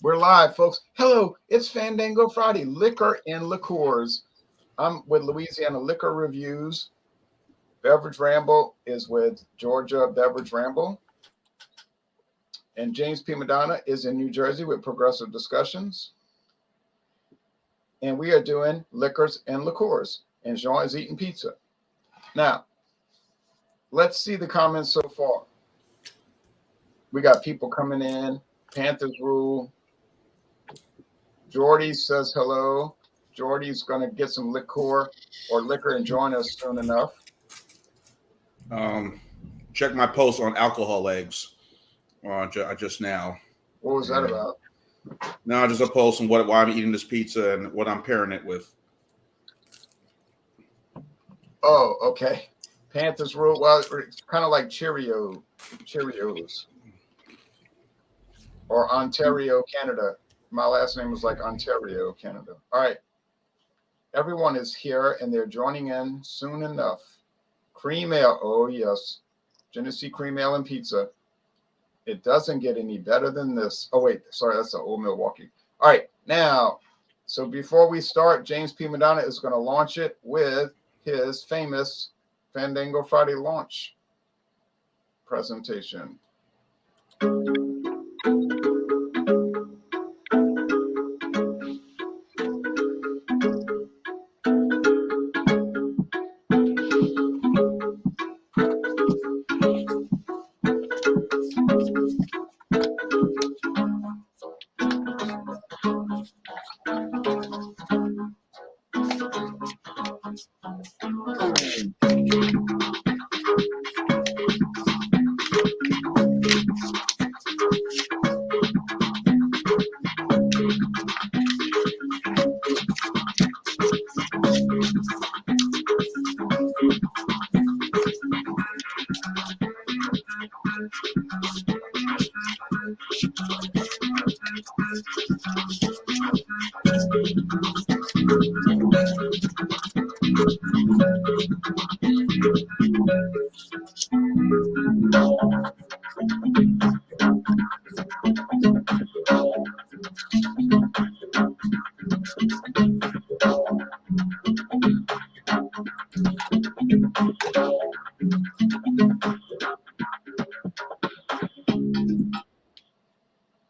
We're live, folks. Hello, it's Fandago Friday, liquor and liqueurs. I'm with Louisiana Liquor Reviews. Beverage Ramble is with Georgia Beverage Ramble. And James P. Madonna is in New Jersey with Progressive Discussions. And we are doing liquors and liqueurs. And Jean is eating pizza. Now, let's see the comments so far. We got people coming in. Panthers rule. Jordy says hello. Jordy's going to get some liquor or liquor and join us soon enough. Check my post on alcohol eggs just now. What was that about? No, just a post on why I'm eating this pizza and what I'm pairing it with. Oh, okay. Panthers rule. Well, it's kind of like Cheerios or Ontario, Canada. My last name was like Ontario, Canada. All right. Everyone is here and they're joining in soon enough. Cream ale. Oh, yes. Genesee cream ale and pizza. It doesn't get any better than this. Oh, wait. Sorry. That's the old Milwaukee. All right. Now, so before we start, James P. Madonna is going to launch it with his famous Fandango Friday launch presentation.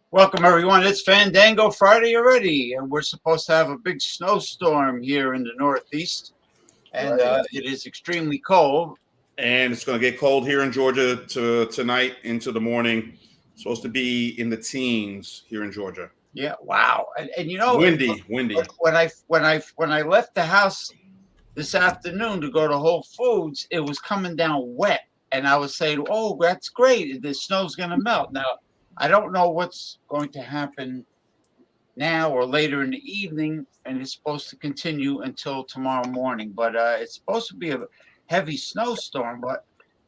Welcome, everyone. It's Fandango Friday already, and we're supposed to have a big snowstorm here in the Northeast, and it is extremely cold. And it's going to get cold here in Georgia tonight into the morning. It's supposed to be in the teens here in Georgia. Yeah, wow. And you know, windy. When I left the house this afternoon to go to Whole Foods, it was coming down wet, and I was saying, "Oh, that's great. The snow's going to melt." Now, I don't know what's going to happen now or later in the evening, and it's supposed to continue until tomorrow morning. But it's supposed to be a heavy snowstorm. But,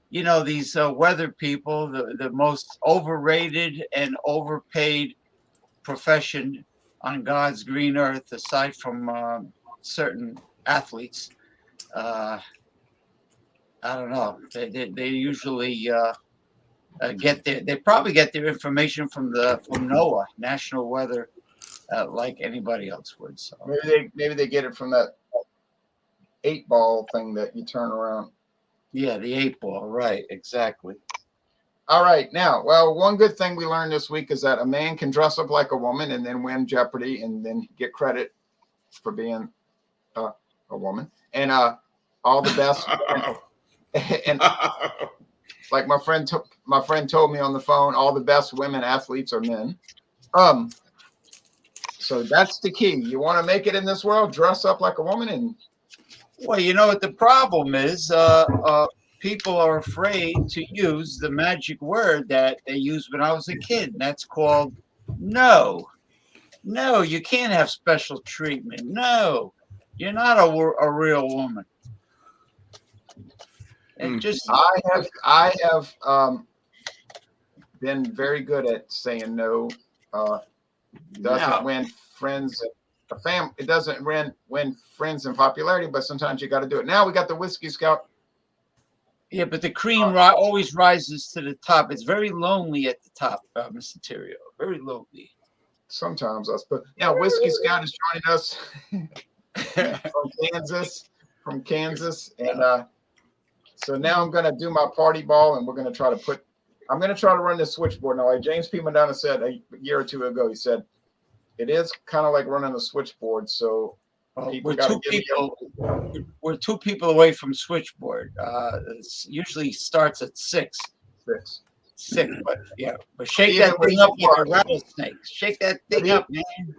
you know, these weather people, the most overrated and overpaid profession on God's green earth, aside from certain athletes, I don't know. They usually... they probably get their information from NOAA, National Weather, like anybody else would. So maybe they get it from that 8-ball thing that you turn around. Yeah, the 8-ball, right? Exactly. All right, now, well, one good thing we learned this week is that a man can dress up like a woman and then win Jeopardy and then get credit for being a woman. And all the best. and like my friend told me on the phone, all the best women athletes are men. So that's the key. You want to make it in this world, dress up like a woman. And well, you know what the problem is? People are afraid to use the magic word that they used when I was a kid. And that's called no. No, you can't have special treatment. No, you're not a real woman. And just I have been very good at saying no. Doesn't win friends, it doesn't win friends and popularity, but sometimes you got to do it. Now we got the Whiskey Scout. Yeah, but the cream always rises to the top. It's very lonely at the top, Mr. Terrio. Very lonely. sometimes us, but yeah, Whiskey Scott is joining us from Kansas, and so now I'm gonna do my party ball, and we're gonna try to run this switchboard now. Like James P. Madonna said a year or two ago, he said it is kind of like running a switchboard. So we're two people away from switchboard. It usually starts at 6. 6, but yeah, but shake that thing up like a rattlesnake. Shake that thing up, man.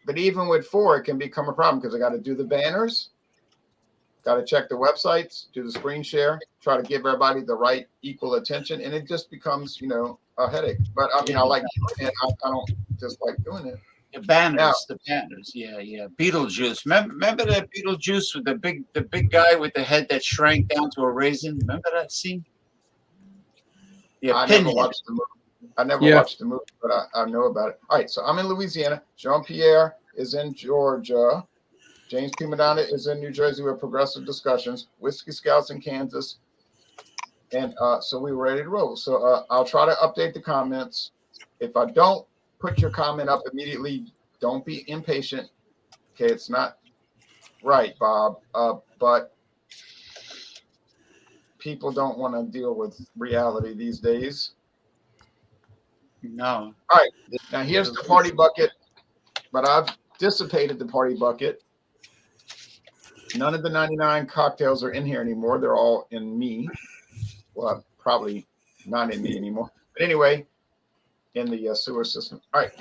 But even with 4, it can become a problem because I got to do the banners, got to check the websites, do the screen share, try to give everybody the right equal attention, and it just becomes, a headache. But I mean, I like doing it. I don't just like doing it. The banners, yeah. Beetlejuice. Remember that Beetlejuice with the big guy with the head that shrank down to a raisin? Remember that scene? Yeah, I never watched the movie, but I know about it. All right, so I'm in Louisiana. Jean-Pierre is in Georgia. James P. Madonna is in New Jersey with Progressive Discussions. Whiskey Scouts in Kansas. And so we were ready to roll. So I'll try to update the comments. If I don't put your comment up immediately, don't be impatient. Okay, it's not right, Bob. But people don't want to deal with reality these days. No. All right. Now here's the party bucket, but I've dissipated the party bucket. None of the 99 cocktails are in here anymore. They're all in me. Well, probably not in me anymore. But anyway, in the sewer system. All right.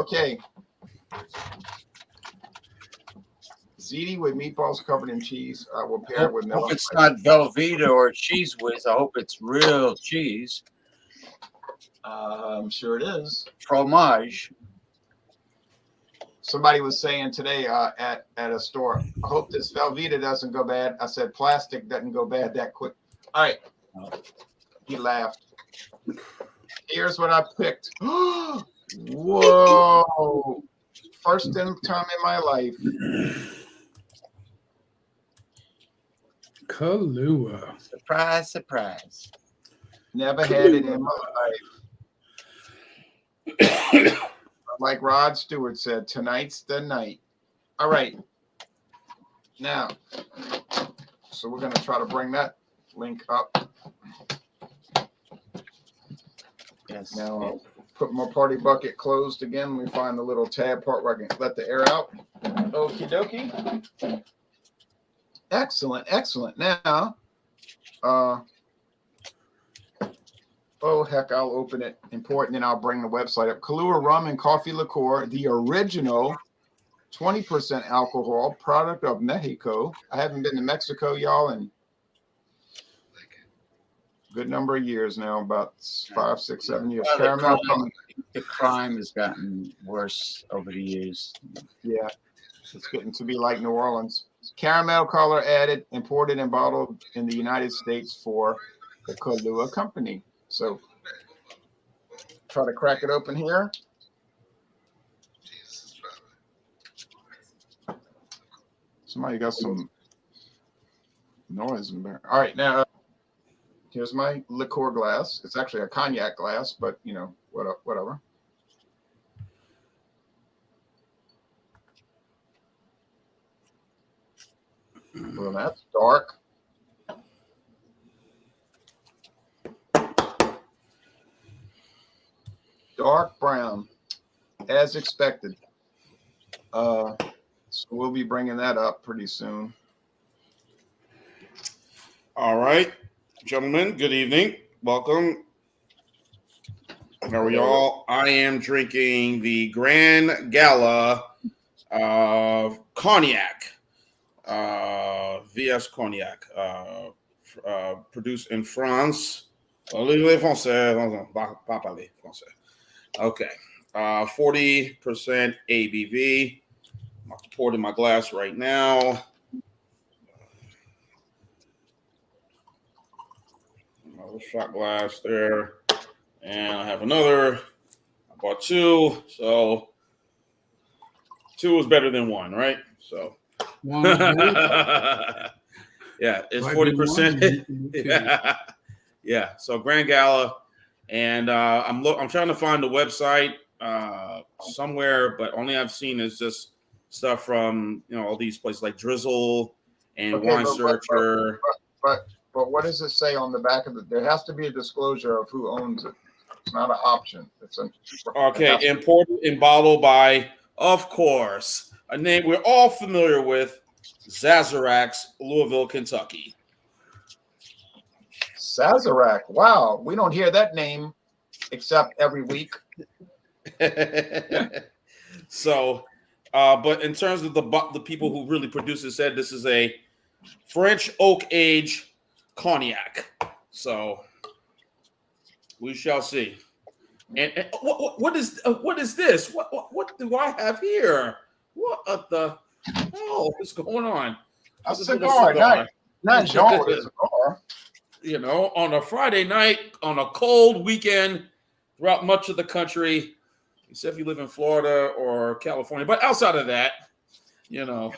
Okay. Ziti with meatballs covered in cheese. We'll pair it with milk. Hope it's not Velveeta or Cheese Whiz. I hope it's real cheese. I'm sure it is. Fromage. Somebody was saying today at a store, I hope this Velveeta doesn't go bad. I said plastic doesn't go bad that quick. All right. He laughed. Here's what I picked. Whoa. First time in my life. Kahlua. Surprise, surprise. Never had it in my life. Like Rod Stewart said, tonight's the night. All right. Now, so we're going to try to bring that link up. Yes. Now, I'll put my party bucket closed again. We find the little tab part where I can let the air out. Okie dokie. Excellent, excellent. Now, oh heck, I'll open it, import, and then I'll bring the website up. Kahlua rum and coffee liqueur, the original 20% alcohol product of Mexico. I haven't been to Mexico, y'all, in a good number of years now, about 5, 6, 7 years. Well, the crime has gotten worse over the years. Yeah, it's getting to be like New Orleans. Caramel color added, imported and bottled in the United States for the Kahlua Company. So try to crack it open here. Somebody got some noise in there. All right, now here's my liqueur glass. It's actually a cognac glass, but whatever. Well, that's dark. Dark brown, as expected. So we'll be bringing that up pretty soon. All right, gentlemen, good evening. Welcome. How are we all? I am drinking the Grand Gala cognac, VS cognac, produced in France. Les Français, pas parler français. Okay, 40% ABV. I'm pouring in my glass right now. Another shot glass there. And I have another. I bought 2, so 2 is better than 1, right? So One group, yeah, it's Might be 40%. one. Yeah, yeah. So Grand Gala, and I'm trying to find the website somewhere, but only I've seen is just stuff from all these places like Drizzle and Okay, Wine but Searcher. but what does it say on the back of it? There has to be a disclosure of who owns it. It's not an option. Okay, imported and bottled by, of course, a name we're all familiar with, Sazerac's, Louisville, Kentucky. Sazerac. Wow, we don't hear that name except every week. So, but in terms of the people who really produce it, said this is a French oak age cognac. So we shall see. And what is this? What do I have here? What the hell is going on? A This little cigar, not Jean with a cigar. On a Friday night, on a cold weekend throughout much of the country, except if you live in Florida or California. But outside of that, Now,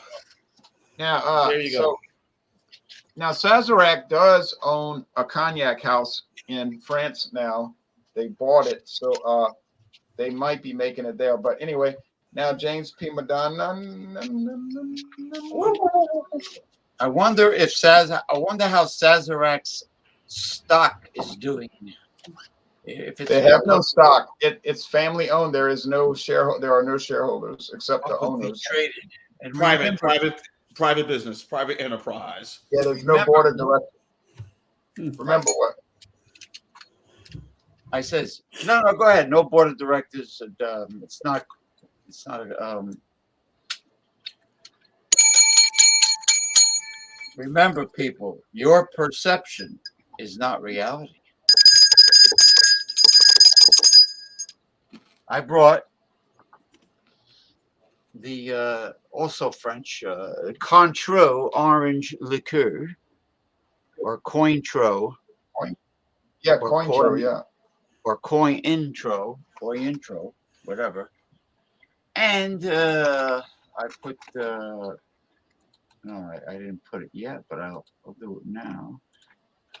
there you go. Now, Sazerac does own a cognac house in France now. They bought it, so they might be making it there. But anyway, now James P. Madonna. I wonder how Sazerac's stock is doing. If it's They have no stock. It's family owned. There is no shareholder. There are no shareholders except the owners. Traded and Private business, private enterprise. Yeah, there's no board of directors. Remember what? I says no. Go ahead. No board of directors. It's not. Remember, people, your perception is not reality. I brought the also French Cointreau orange liqueur, or Cointreau. Yeah, Cointreau, yeah. Or Cointreau, whatever. And I put no, I didn't put it yet, but I'll do it now.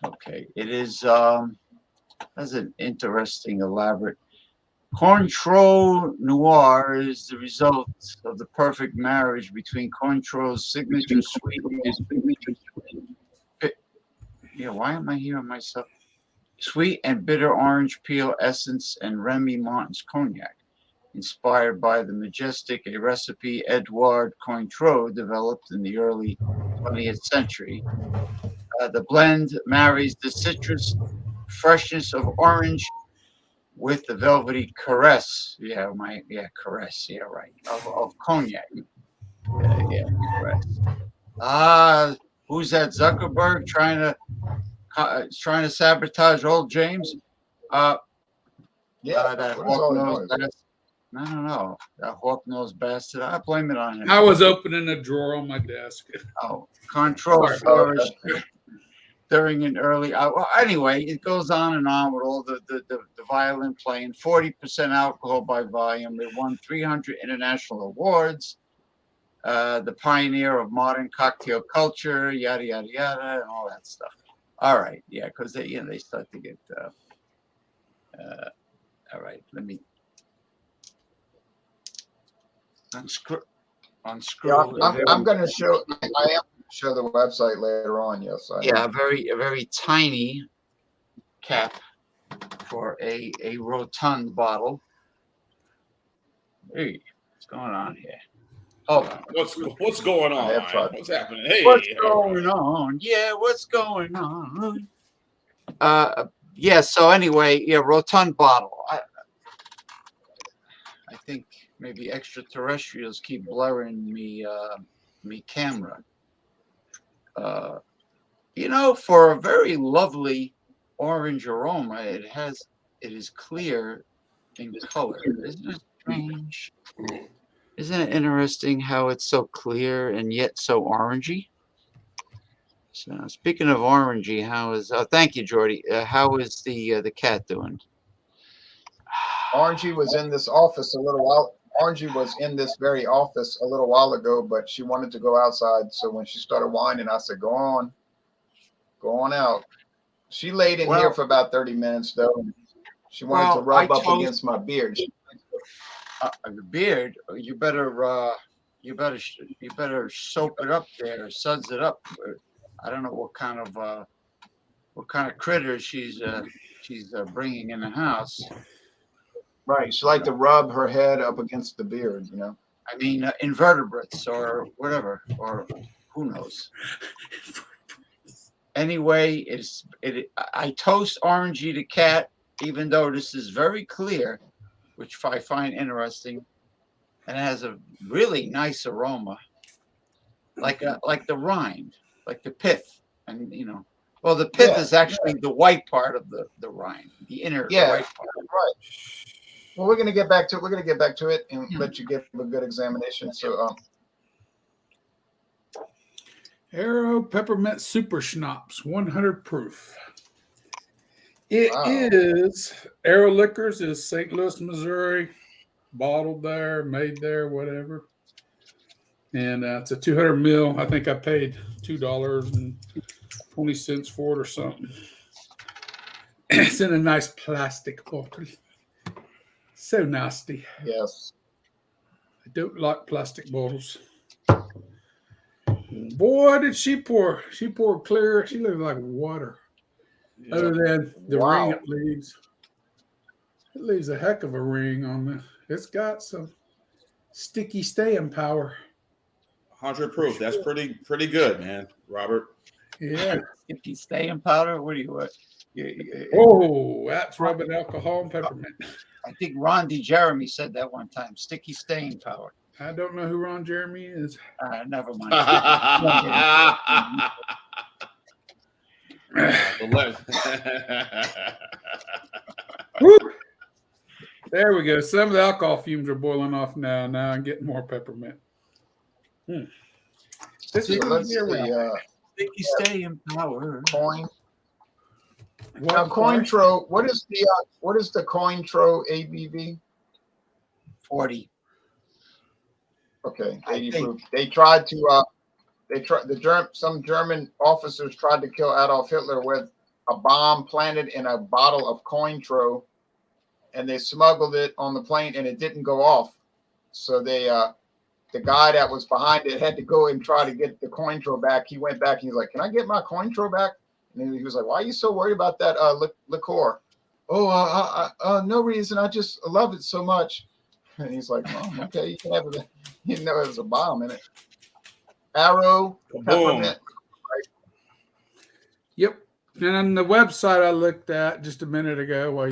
Okay, it is that's an interesting, elaborate. Cointreau Noir is the result of the perfect marriage between Cointreau's signature sweet. Yeah, why am I hearing myself? Sweet and bitter orange peel essence and Remy Martin's cognac, inspired by the majestic a recipe Edouard Cointreau developed in the early 20th century. The blend marries the citrus freshness of orange with the velvety caress. Caress. Yeah, right. Of cognac. Caress. Who's that Zuckerberg trying to sabotage old James? That hawk-nosed bastard. I don't know. That hawk-nosed bastard. I blame it on him. I was opening a drawer on my desk. Oh, control flourished during an early. Well, anyway, it goes on and on with all the violin playing. 40% alcohol by volume. It won 300 international awards. The pioneer of modern cocktail culture. Yada yada yada, and all that stuff. All right, yeah, because they start to get. All right, let me unscrew. Yeah, I'm going to show. I am going to show the website later on. Yes. A very tiny cap for a rotund bottle. Hey, what's going on here? Oh, what's going on? What's happening? Hey, what's going on? Yeah, what's going on? Yeah. So anyway, yeah, rotund bottle. I think maybe extraterrestrials keep blurring me camera. For a very lovely orange aroma, it is clear in color. Isn't it strange? Isn't it interesting how it's so clear and yet so orangey? So speaking of orangey, thank you, Jordy. How is the cat doing? Orangey was in this office a little while Orangie was in this very office a little while ago, but she wanted to go outside. So when she started whining, I said, go on out. She laid in here for about 30 minutes, though. She wanted to rub up against my beard. The beard, you better soap it up there, suds it up. I don't know what kind of critter she's bringing in the house. Right. She liked to rub her head up against the beard, you know. I mean, invertebrates or whatever, or who knows. Anyway, I toast Orangey the cat, even though this is very clear, which I find interesting, and it has a really nice aroma, like the rind, like the pith, and well, the pith is actually the white part of the rind, the inner the white part. Right. Well, we're gonna get back to it. We're gonna get back to it and let you get a good examination. So, Arrow Peppermint Super Schnapps, 100 proof. It is Arrow Liquors is St. Louis, Missouri, bottled there, made there, whatever. And it's a 200 mil. I think I paid $2.20 for it or something. It's in a nice plastic bottle. So nasty. yes. I don't like plastic bottles. Boy, did she pour. She poured clear. She looked like water. Yeah. Other than the ring it leaves. It leaves a heck of a ring on the. It's got some sticky staying power. 100 proof. That's pretty good, man, Robert. Yeah. Sticky staying powder? What do you Oh, that's rubbing alcohol and peppermint. I think Ron DeJeremy said that one time. Sticky staying power. I don't know who Ron Jeremy is. Never mind. There we go. Some of the alcohol fumes are boiling off now. Now I'm getting more peppermint. This is Sticky staying power. Coin. Now, Cointro, what is the Cointro ABV? 40. Okay, 80 proof. They tried to some German officers tried to kill Adolf Hitler with a bomb planted in a bottle of Cointro, and they smuggled it on the plane, and it didn't go off. So they the guy that was behind it had to go and try to get the Cointro back. He went back and he's like, "Can I get my Cointro back?" And he was like, "Why are you so worried about that liqueur?" "Oh, no reason. I just love it so much." And he's like, "Oh, okay, you can have it." You know, it was a bomb in it. Arrow peppermint. Right? Yep. And on the website I looked at just a minute ago, while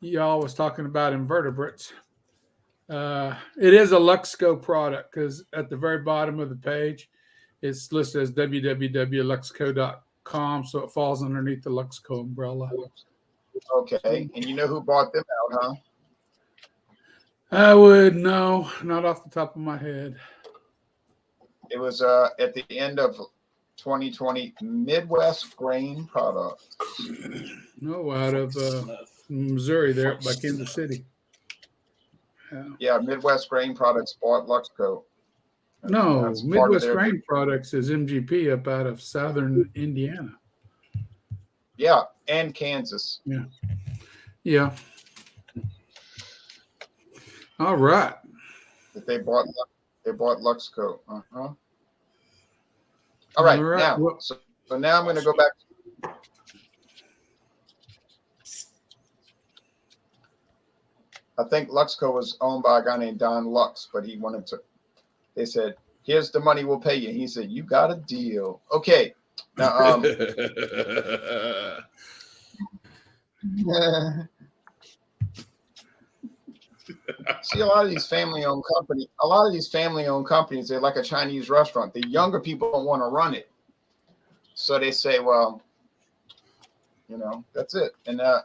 y'all was talking about invertebrates, it is a Luxco product because at the very bottom of the page, it's listed as www.luxco.com, so it falls underneath the Luxco umbrella. Okay, and you know who bought them out, huh? I would know, not off the top of my head. It was at the end of 2020, Midwest Grain Products. No, out of Missouri, there by Kansas City. Yeah, Midwest Grain Products bought Luxco. No, Midwest Grain Products is MGP up out of southern Indiana. Yeah, and Kansas. Yeah. All right. They bought Luxco. All right. Now, so now I'm going to go back. I think Luxco was owned by a guy named Don Lux, but he wanted to. They said, "Here's the money, we'll pay you." He said, "You got a deal." Okay. Now, see, a lot of these family-owned companies, they're like a Chinese restaurant. The younger people don't want to run it, so they say, "Well, that's it." And I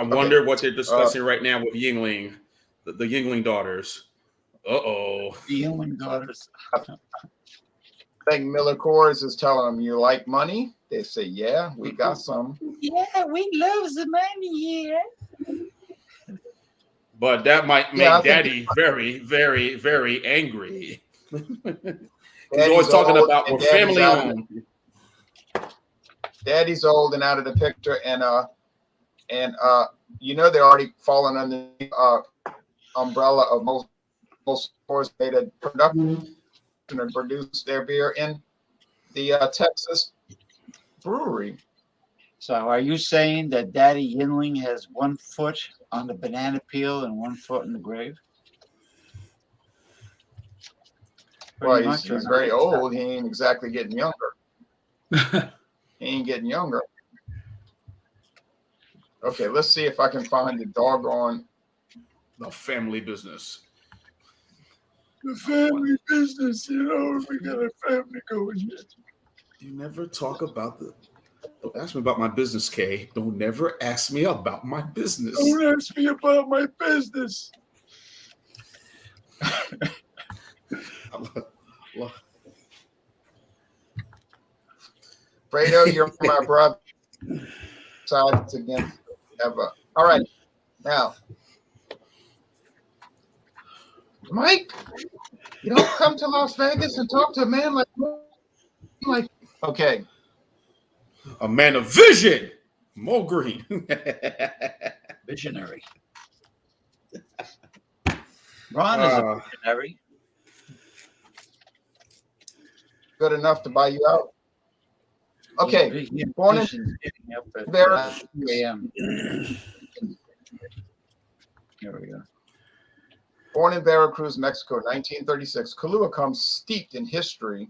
wonder what they're discussing right now with Yingling, the Yingling daughters. The Yingling daughters. I think Miller Coors is telling them, "You like money?" They say, "Yeah, we got some." Yeah, we love the money here. but that might make Yeah, I think Daddy very, very, very angry. He's Daddy's always talking old about and we're Daddy's family out of owned. Daddy's old and out of the picture, and they're already falling under the umbrella of most stores made a production and produce their beer in the Texas brewery. So are you saying that Daddy Yinling has 1 foot on the banana peel and 1 foot in the grave? Well, Pretty he's much, or very not? old. He ain't exactly getting younger. He ain't getting younger. Okay, let's see if I can find the doggone The family business. The family business, we got a family going here. You never talk about don't ask me about my business, Kay. Don't never ask me about my business. Don't ask me about my business. Fredo, you're my brother. Sides against ever. All right, now, Mike, you don't come to Las Vegas and talk to a man like. Okay, A man of vision, Mo Green. Visionary. Ron is a visionary. good enough to buy you out. Okay, He born in envisions getting up at Vera- 2 a.m. Here we go. Born in Veracruz, Mexico, 1936, Kahlua comes steeped in history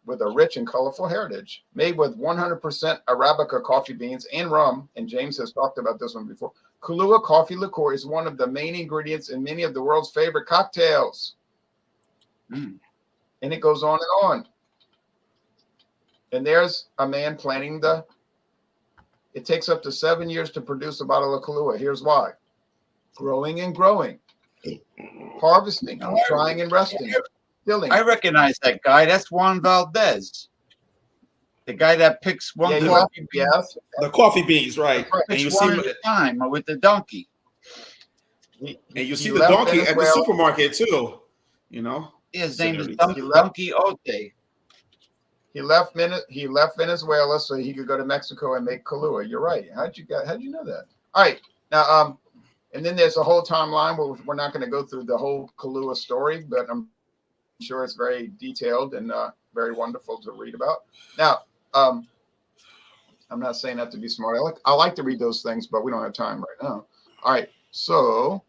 with a rich and colorful heritage. Made with 100% Arabica coffee beans and rum, and James has talked about this one before, Kahlua coffee liqueur is one of the main ingredients in many of the world's favorite cocktails. And it goes on and on. And there's a man planning it takes up to 7 years to produce a bottle of Kahlua. Here's why. Growing and growing. Harvesting, trying and resting. Filling. I recognize that guy. That's Juan Valdez. The guy that picks one Yeah, coffee bean, yes. The coffee beans, right? Right. And you picks one see, at a time with the donkey. and you He see the left donkey at the Venezuela. supermarket too. You know, His name is He Donkey Ote. He left Venezuela so he could go to Mexico and make Kahlua. You're right. How'd you know that? All right. Now, and then there's a whole timeline where we're not going to go through the whole Kahlua story, but I'm sure it's very detailed and very wonderful to read about. Now, I'm not saying that to be smart. I like to read those things, but we don't have time right now. All right. So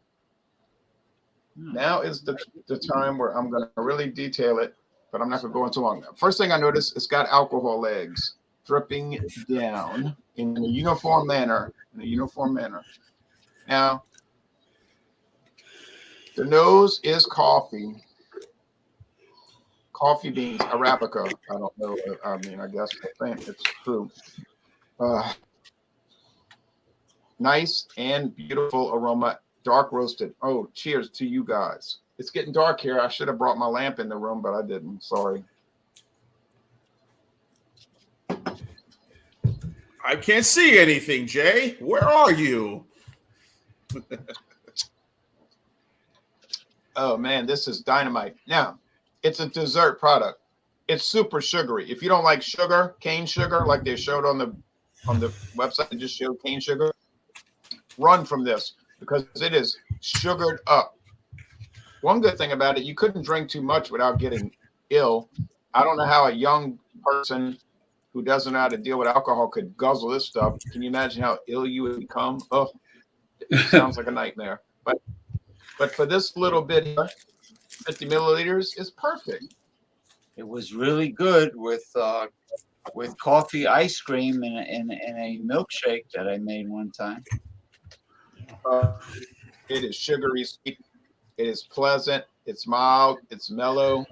now is the time where I'm going to really detail it, but I'm not going to go into long. First thing I noticed, it's got alcohol legs dripping down in a uniform manner. Now, the nose is coffee beans, Arabica. I don't know. I mean, I think it's true. Nice and beautiful aroma, dark roasted. Oh, cheers to you guys. It's getting dark here. I should have brought my lamp in the room, but I didn't. Sorry. I can't see anything, Jay. Where are you? Oh man, this is dynamite. Now, it's a dessert product. It's super sugary. If you don't like sugar, cane sugar, like they showed on the website, they just showed cane sugar, run from this because it is sugared up. One good thing about it, you couldn't drink too much without getting ill. I don't know how a young person who doesn't know how to deal with alcohol could guzzle this stuff. Can you imagine how ill you would become? Oh, it sounds like a nightmare. But for this little bit here, 50 milliliters is perfect. It was really good with coffee ice cream and a milkshake that I made one time. It is sugary sweet. It is pleasant. It's mild. It's mellow.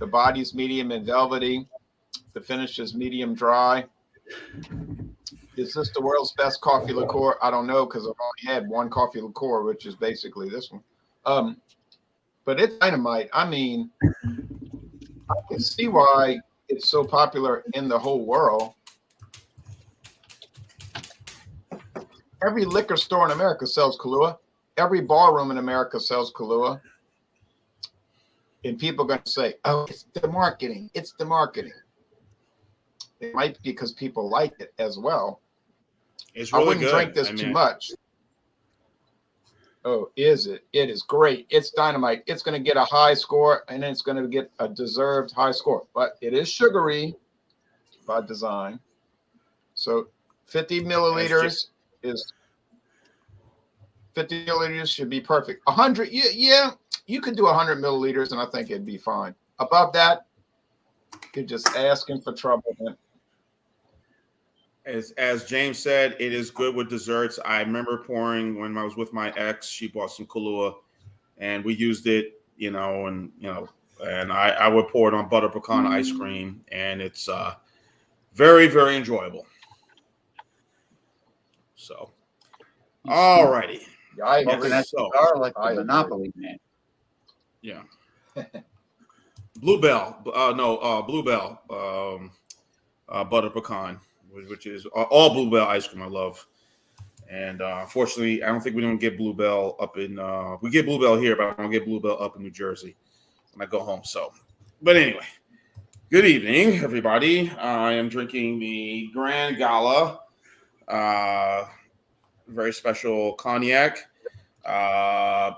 The body's medium and velvety. The finish is medium dry. Is this the world's best coffee liqueur? I don't know because I've only had one coffee liqueur, which is basically this one. But it's dynamite. I mean, I can see why it's so popular in the whole world. Every liquor store in America sells Kahlua. every ballroom in America sells Kahlua. And people are going to say, oh, it's the marketing. It's the marketing. It might be because people like it as well. It's really I wouldn't good. drink this too much. Oh, is it? It is great. It's dynamite. It's going to get a high score, and then it's going to get a deserved high score. But it is sugary by design. So 50 milliliters is 50 milliliters should be perfect. 100, yeah, you could do 100 milliliters, and I think it'd be fine. Above that, you're just asking for trouble. As James said, it is good with desserts. I remember pouring when I was with my ex. She bought some Kahlua, and we used it, and I would pour it on butter pecan ice cream, and it's very, very enjoyable. So, all righty. Yeah, I agree. Like the Monopoly man. Yeah. Bluebell. Bluebell. Butter pecan, which is all Bluebell ice cream I love. And unfortunately, I don't think we don't get Bluebell up in we get Bluebell here, but I don't get Bluebell up in New Jersey when I go home. So, but anyway, good evening, everybody. I am drinking the Grand Gala, very special cognac.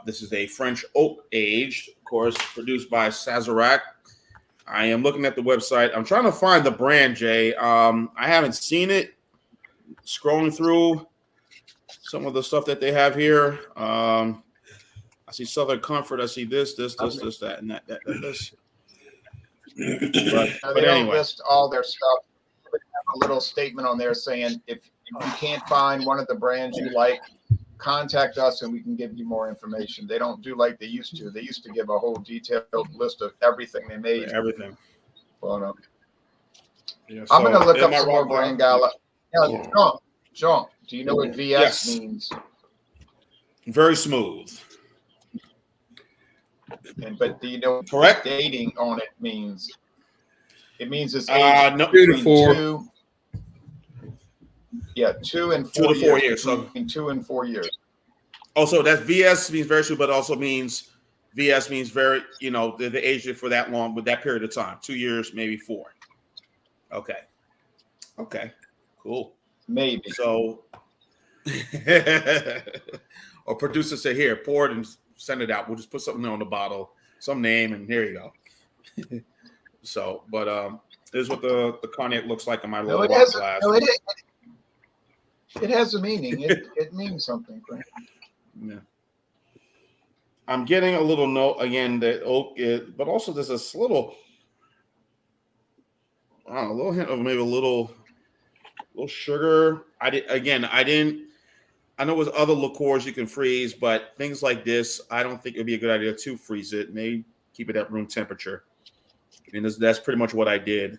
This is a French oak aged, of course, produced by Sazerac. I am looking at the website. I'm trying to find the brand, Jay. I haven't seen it. Scrolling through some of the stuff that they have here. I see Southern Comfort. I see this, that, and that, this. But they don't anyway. list all their stuff. They have a little statement on there saying if you can't find one of the brands you like, contact us and we can give you more information. They don't do like they used to. They used to give a whole detailed list of everything they made. Everything. Well, no. Yeah, I'm going to look up am I some more wrong, Grand Gala. Now, Jean, do you know what VS means? Very smooth. But do you know Correct? what dating on it means? It means it's no, between 2 to 4. 2. Yeah, 2 and 4 2 to 4 years. So between 2 and 4 years. Also, that VS means very smooth, but also means VS means very, they aged it for that long, with that period of time, 2 years, maybe 4. Okay, cool. Maybe. So, or producer say, here, pour it and send it out. We'll just put something on the bottle, some name, and here you go. So, but this is what the cognac looks like in my little glass. It has a meaning. It means something. Yeah. I'm getting a little note again that oak is, but also there's this little, I don't know, a little hint of maybe a little sugar. I know with other liqueurs you can freeze, but things like this, I don't think it'd be a good idea to freeze it. Maybe keep it at room temperature. And that's pretty much what I did.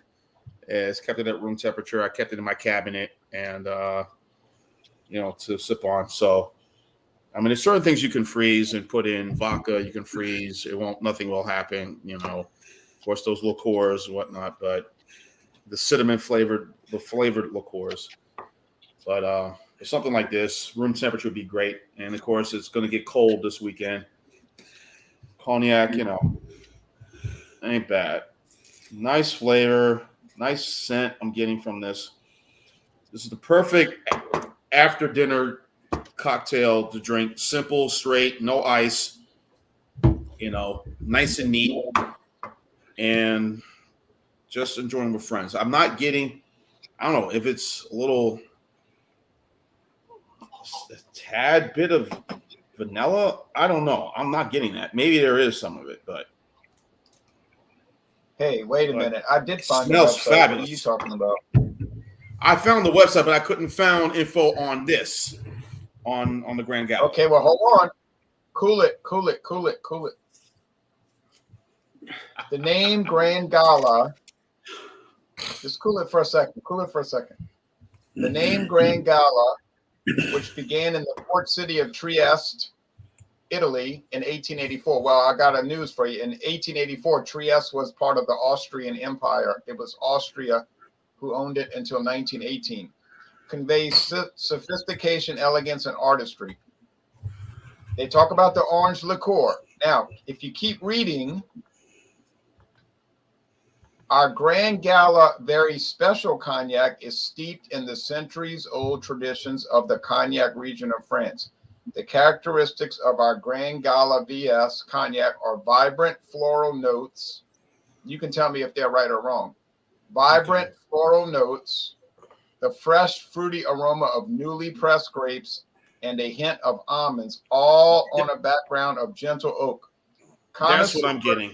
Is kept it at room temperature. I kept it in my cabinet and to sip on. So I mean, there's certain things you can freeze and put in vodka. You can freeze. Nothing will happen. Of course, those liqueurs and whatnot, but the cinnamon flavored liqueurs. But something like this, room temperature would be great. And of course, it's going to get cold this weekend. Cognac, ain't bad. Nice flavor, nice scent I'm getting from this. This is the perfect after dinner cocktail to drink. Simple, straight, no ice, nice and neat, and just enjoying with friends. I'm not getting, I don't know if it's a tad bit of vanilla. I don't know. I'm not getting that. Maybe there is some of it, but. Hey, wait a minute. I did find the smells website. fabulous. What are you talking about? I found the website, but I couldn't find info on this, on the Grand Gala. Okay, well, hold on. Cool it. The name Grand Gala, just cool it for a second. The name Grand Gala, which began in the port city of Trieste, Italy in 1884. Well, I got a news for you. In 1884, Trieste was part of the Austrian Empire. It was Austria who owned it until 1918. Conveys sophistication, elegance, and artistry. They talk about the orange liqueur. Now, if you keep reading, our Grand Gala very special cognac is steeped in the centuries-old traditions of the cognac region of France. The characteristics of our Grand Gala VS cognac are vibrant floral notes. You can tell me if they're right or wrong. Vibrant floral notes, the fresh fruity aroma of newly pressed grapes, and a hint of almonds, all on a background of gentle oak. That's what I'm getting.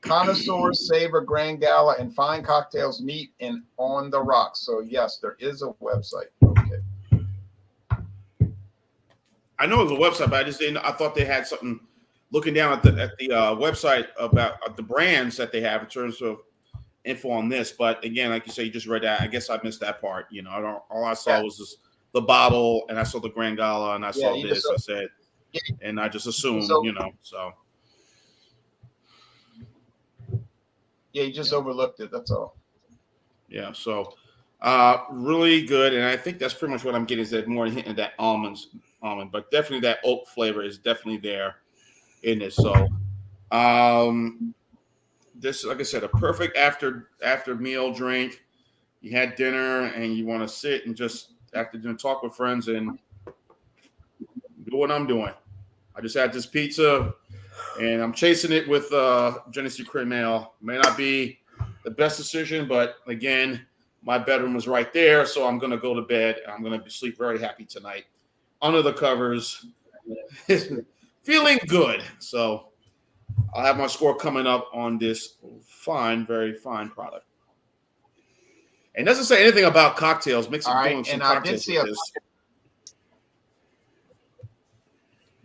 Connoisseurs savor Grand Gala and fine cocktails neat and on the rocks. So yes, there is a website. Okay. I know it was a website, but I just didn't. I thought they had something. Looking down at the website about the brands that they have in terms of info on this, but again, like you say, you just read that. I guess I missed that part. You know, all I saw was just the bottle, and I saw the Grand Gala, and I saw this. I said, and I just assumed, you know, so. Yeah, you just overlooked it. That's all. Yeah, so really good, and I think that's pretty much what I'm getting is that more hint of that almond, but definitely that oak flavor is definitely there in this. So, this, like I said, a perfect after meal drink. You had dinner and you want to sit and just after dinner talk with friends and do what I'm doing. I just had this pizza and I'm chasing it with Genesee cream ale. May not be the best decision, but again, my bedroom was right there, so I'm going to go to bed. I'm going to sleep very happy tonight under the covers, feeling good. So I'll have my score coming up on this fine, very fine product. And doesn't say anything about cocktails. Doing some and cocktails I did see with this.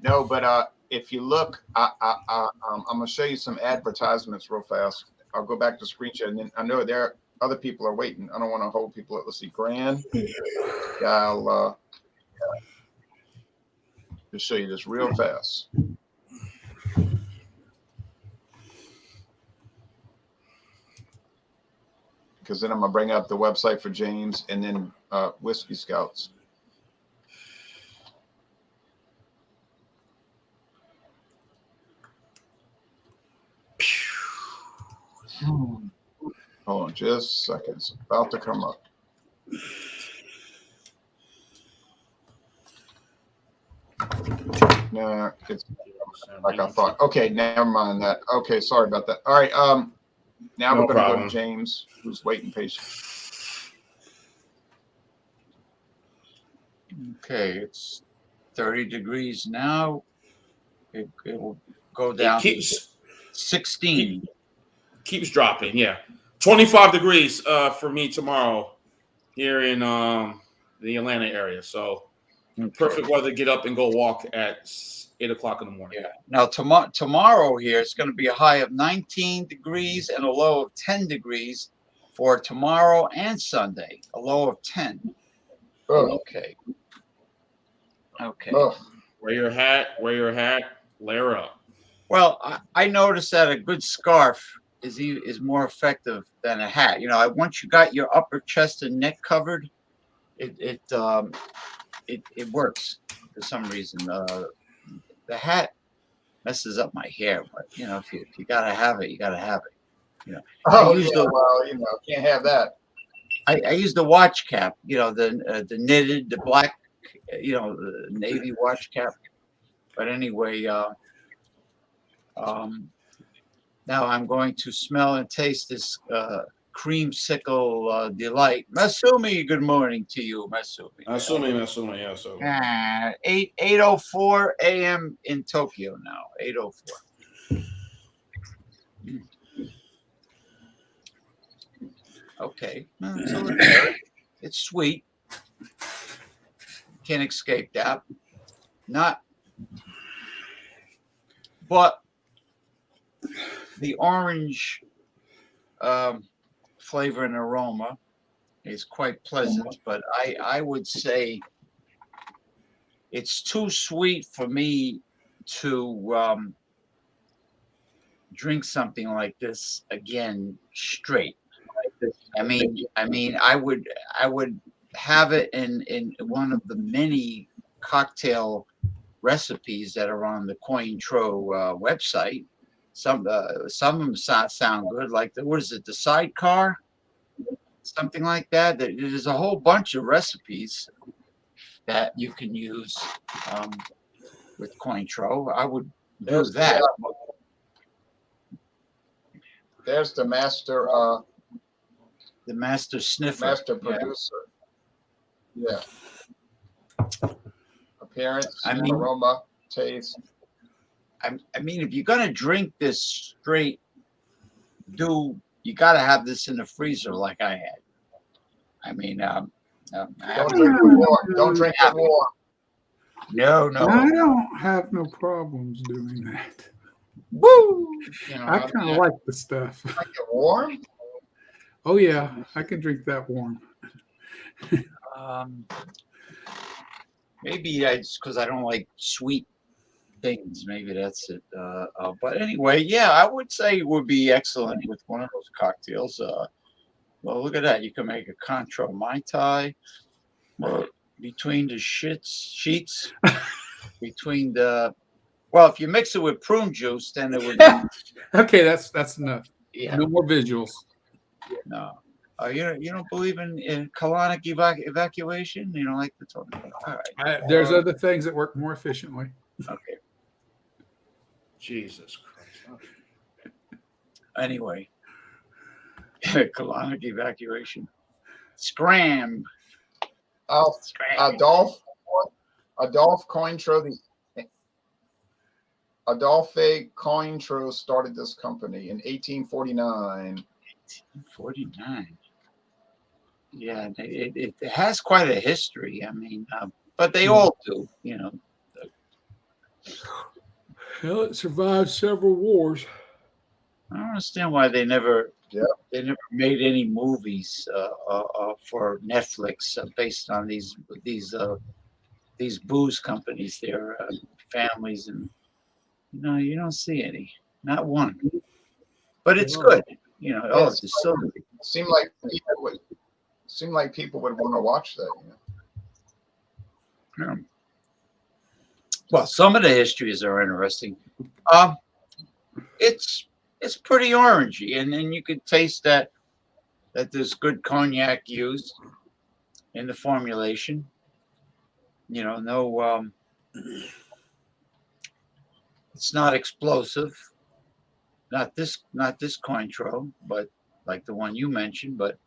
No, but if you look, I'm going to show you some advertisements real fast. I'll go back to screen share, and then I know there are other people are waiting. I don't want to hold people up. Let's see, Grand. Yeah, I'll just show you this real fast. Because then I'm going to bring up the website for James and then Whiskey Scouts. Hold on just a second. It's about to come up. No, it's like I thought. Okay, never mind that. Okay, sorry about that. All right. Now we're going to go to James, who's waiting patiently. Okay, it's 30 degrees now. It will go down. It keeps 16. Keeps dropping. Yeah, 25 degrees for me tomorrow here in the Atlanta area. So perfect weather to get up and go walk at 8 o'clock in the morning. Yeah. Now tomorrow here it's going to be a high of 19 degrees and a low of 10 degrees for tomorrow and Sunday. A low of 10. Oh. Okay. Okay. Oh. Wear your hat. Layer up. Well, I noticed that a good scarf is more effective than a hat. You know, once you got your upper chest and neck covered, it works for some reason. The hat messes up my hair, but you know, if you gotta have it, you gotta have it. You know. Oh yeah, well, you know, can't have that. I use the watch cap. You know, the knitted, the black, you know, the navy watch cap. But anyway, now I'm going to smell and taste this creamsicle delight. Masumi, good morning to you, Masumi. Masumi, yeah. So 8:04 a.m. in Tokyo now. 8:04. Okay, so it's sweet. Can't escape that. Not, but the orange flavor and aroma is quite pleasant, but I would say it's too sweet for me to drink something like this again straight. I mean, I would have it in one of the many cocktail recipes that are on the Cointreau website. Some of them sound good, like what is it, the sidecar, something like that. There's a whole bunch of recipes that you can use with Cointreau. I would do that. There's the master sniffer, master producer. Yeah. Appearance, aroma, taste. I mean, if you're gonna drink this straight, you gotta have this in the freezer like I had. I mean, don't drink it warm. Don't drink it warm. No. I don't have no problems doing that. Woo! I kind of like the stuff. Like it warm? Oh yeah, I can drink that warm. Maybe just because I don't like sweet things. Maybe that's it. But anyway, yeah, I would say it would be excellent with one of those cocktails. Well, look at that. You can make a Cointreau Mai Tai between the sheets, between the. Well, if you mix it with prune juice, then it would be. Okay, that's enough. Yeah. No more visuals. No. You don't believe in colonic evacuation? You don't like the talk? All right. There's other things that work more efficiently. Okay. Jesus Christ. Anyway, colonic evacuation. Scram. Adolphe Cointreau, Adolphe Cointreau started this company in 1849. 1849. Yeah, it has quite a history. I mean, but they all do, you know. Hell, it survived several wars. I don't understand why they never made any movies for Netflix based on these booze companies, their families, and you don't see any, not one. But it's good, it's so good. Seemed like people would want to watch that. Yeah. Well, some of the histories are interesting. It's pretty orangey, and then you could taste that there's good cognac used in the formulation. No, it's not explosive. Not this Cointreau, but like the one you mentioned. But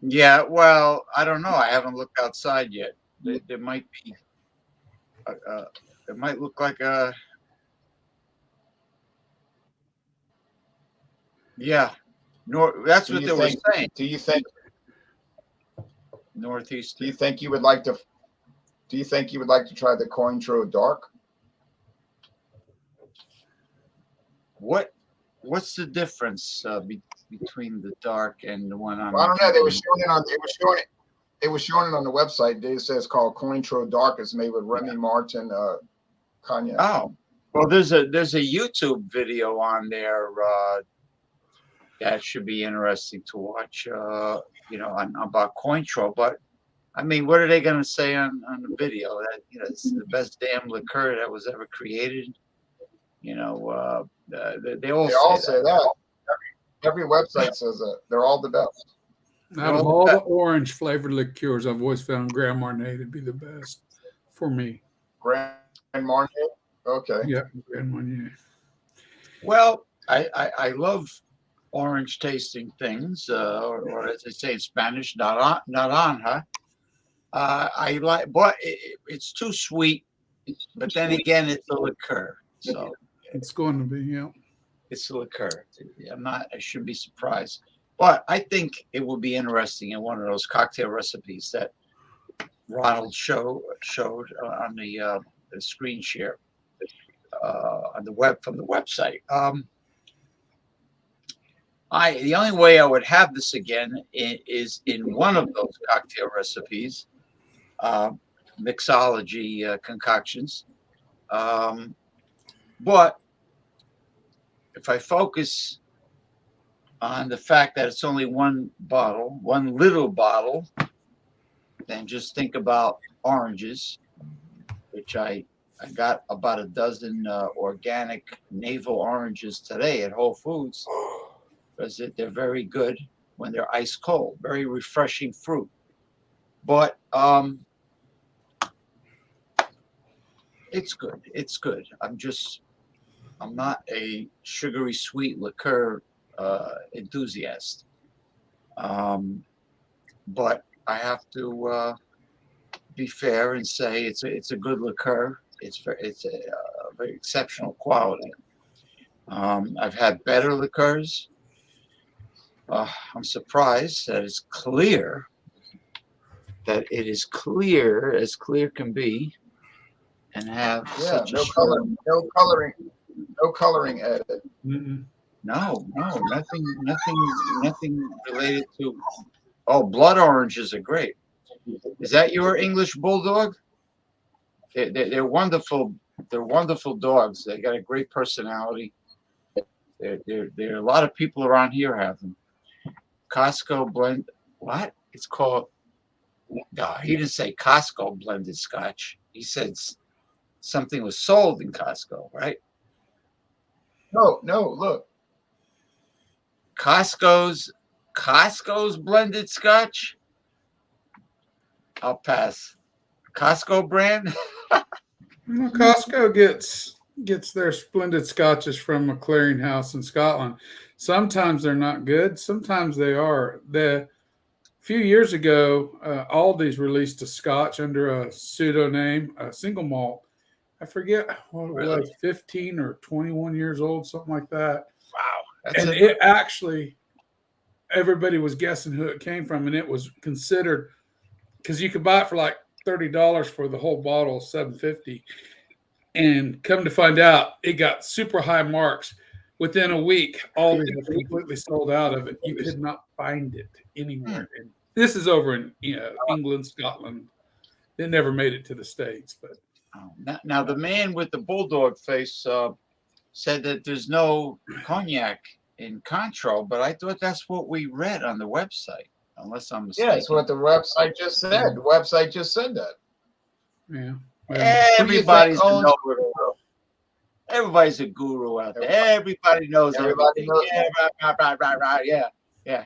yeah, well, I don't know. I haven't looked outside yet. There might be. It might look like a. Yeah, that's what they were saying. Do you think northeast? Do you think you would like to try the Cointreau Dark? What's the difference between the dark and the one on? Well, I don't know. They were showing it. It was showing it on the website. They said it's called Cointreau Dark. It's made with Remy Martin cognac. Oh, well, there's a YouTube video on there that should be interesting to watch. About Cointreau. But I mean, what are they going to say on the video? That it's the best damn liqueur that was ever created. They all say that. Every website says that. They're all the best. Out of all the orange flavored liqueurs, I've always found Grand Marnier to be the best for me. Grand Marnier? Okay. Yeah, Grand Marnier. Well, I love orange tasting things, or as they say in Spanish, naranja. I like, but it's too sweet. But then again, it's a liqueur, so it's going to be, yeah. It's a liqueur. I shouldn't be surprised. But I think it will be interesting in one of those cocktail recipes that Ronald showed on the screen share on the from the website. The only way I would have this again is in one of those cocktail recipes, mixology concoctions. But if I focus on the fact that it's only one little bottle, then just think about oranges, which I I got about a dozen organic navel oranges today at Whole Foods because they're very good when they're ice cold. Very refreshing fruit. But it's good. It's good. I'm not a sugary sweet liqueur enthusiast. But I have to be fair and say it's a good liqueur. It's a very exceptional quality. I've had better liqueurs. I'm surprised that it's clear. That it is clear as clear can be, and have such a strong. No coloring added. Mm-mm. No, nothing related to. Oh, blood oranges are great. Is that your English bulldog? They're wonderful. They're wonderful dogs. They got a great personality. There a lot of people around here have them. Costco blend. What? It's called. No, he didn't say Costco blended Scotch. He said something was sold in Costco, right? No, look. Costco's blended Scotch. I'll pass. Costco brand. Well, Costco gets their splendid scotches from a clearinghouse in Scotland. Sometimes they're not good. Sometimes they are. A few years ago, Aldi's released a scotch under a pseudonym, a single malt. I forget what it was, 15 or 21 years old, something like that. Wow. And it actually, everybody was guessing who it came from, and it was considered, because you could buy it for like $30 for the whole bottle, $7.50. And come to find out, it got super high marks. Within a week, all these was completely sold out of it. You could not find it anywhere. And this is over in England, Scotland. It never made it to the States. But now the man with the bulldog face said that there's no cognac in Cointreau, but I thought that's what we read on the website, unless I'm mistaken. Yeah, it's what the website just said. The website just said that. yeah. Everybody's a know Everybody's a guru out there. Everybody knows everything. Yeah, right. Yeah.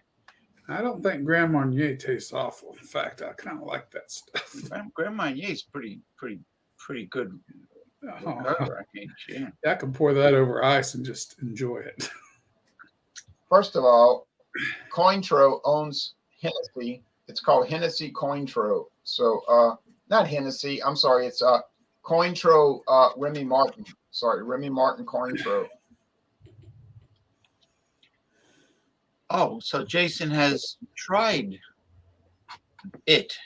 I don't think Grand Marnier tastes awful. In fact, I kind of like that stuff. Grand Marnier is pretty good. I can pour that over ice and just enjoy it. First of all, Cointreau owns Hennessy. It's called Hennessy Cointreau. So, not Hennessy. I'm sorry. It's Cointreau Remy Martin. Sorry, Remy Martin Cointreau. Oh, so Jason has tried it.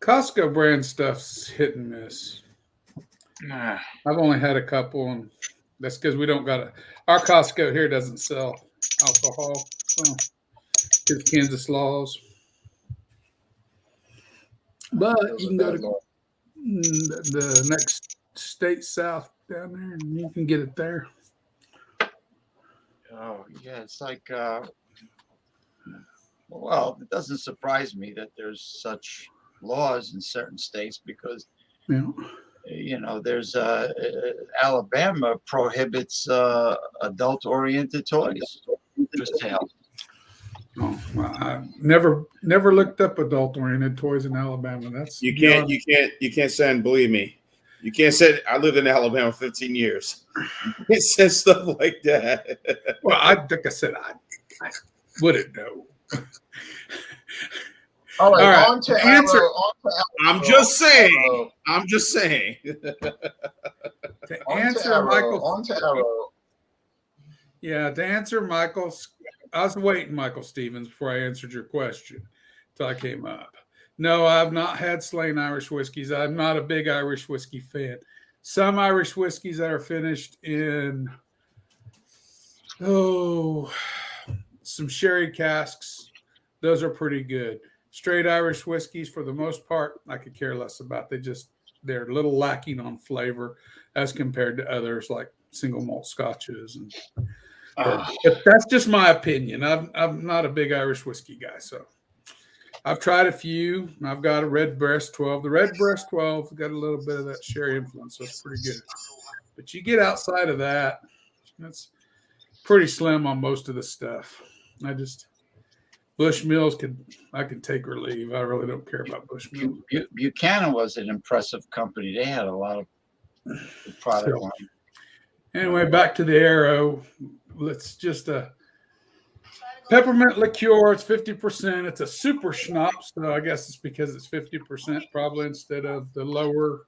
Costco brand stuff's hit and miss. I've only had a couple, and that's because we don't got our Costco here doesn't sell alcohol. So it's Kansas laws. But you can go to the next state south down there, and you can get it there. Oh, yeah. It's like, well, it doesn't surprise me that there's such laws in certain states because, there's Alabama prohibits adult-oriented toys. Just to help. Oh, well, I never looked up adult-oriented toys in Alabama. That's you can't say and believe me. You can't say I lived in Alabama 15 years. It says stuff like that. Well, like I said, I wouldn't know. All right, on to answer. I'm just saying. I'm just saying. To answer Michael. Yeah, to answer Michael, I was waiting, Michael Stevens, before I answered your question until I came up. No, I've not had Slain Irish whiskeys. I'm not a big Irish whiskey fan. Some Irish whiskeys that are finished in, some sherry casks, those are pretty good. Straight Irish whiskeys, for the most part, I could care less about. They're a little lacking on flavor as compared to others like single malt scotches. But that's just my opinion. I'm not a big Irish whiskey guy, so I've tried a few. I've got a Red Breast 12. The Red Breast 12 got a little bit of that sherry influence, so it's pretty good. But you get outside of that, that's pretty slim on most of the stuff. Bushmills I can take or leave. I really don't care about Bushmills. Buchanan was an impressive company. They had a lot of good product line. Anyway, back to the Arrow. Let's just peppermint liqueur. It's 50%. It's a super schnapps, so I guess it's because it's 50% probably instead of the lower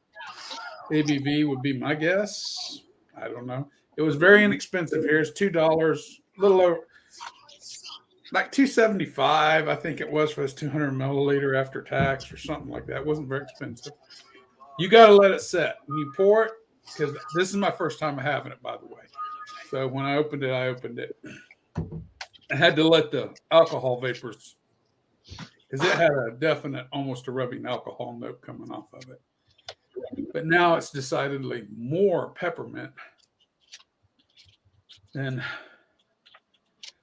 ABV would be my guess. I don't know. It was very inexpensive here. It's $2, a little over, like $2.75. I think it was for this 200 milliliter after tax or something like that. It wasn't very expensive. You got to let it set. When you pour it, because this is my first time having it, by the way. So when I opened it. I had to let the alcohol vapors, because it had a definite, almost a rubbing alcohol note coming off of it. But now it's decidedly more peppermint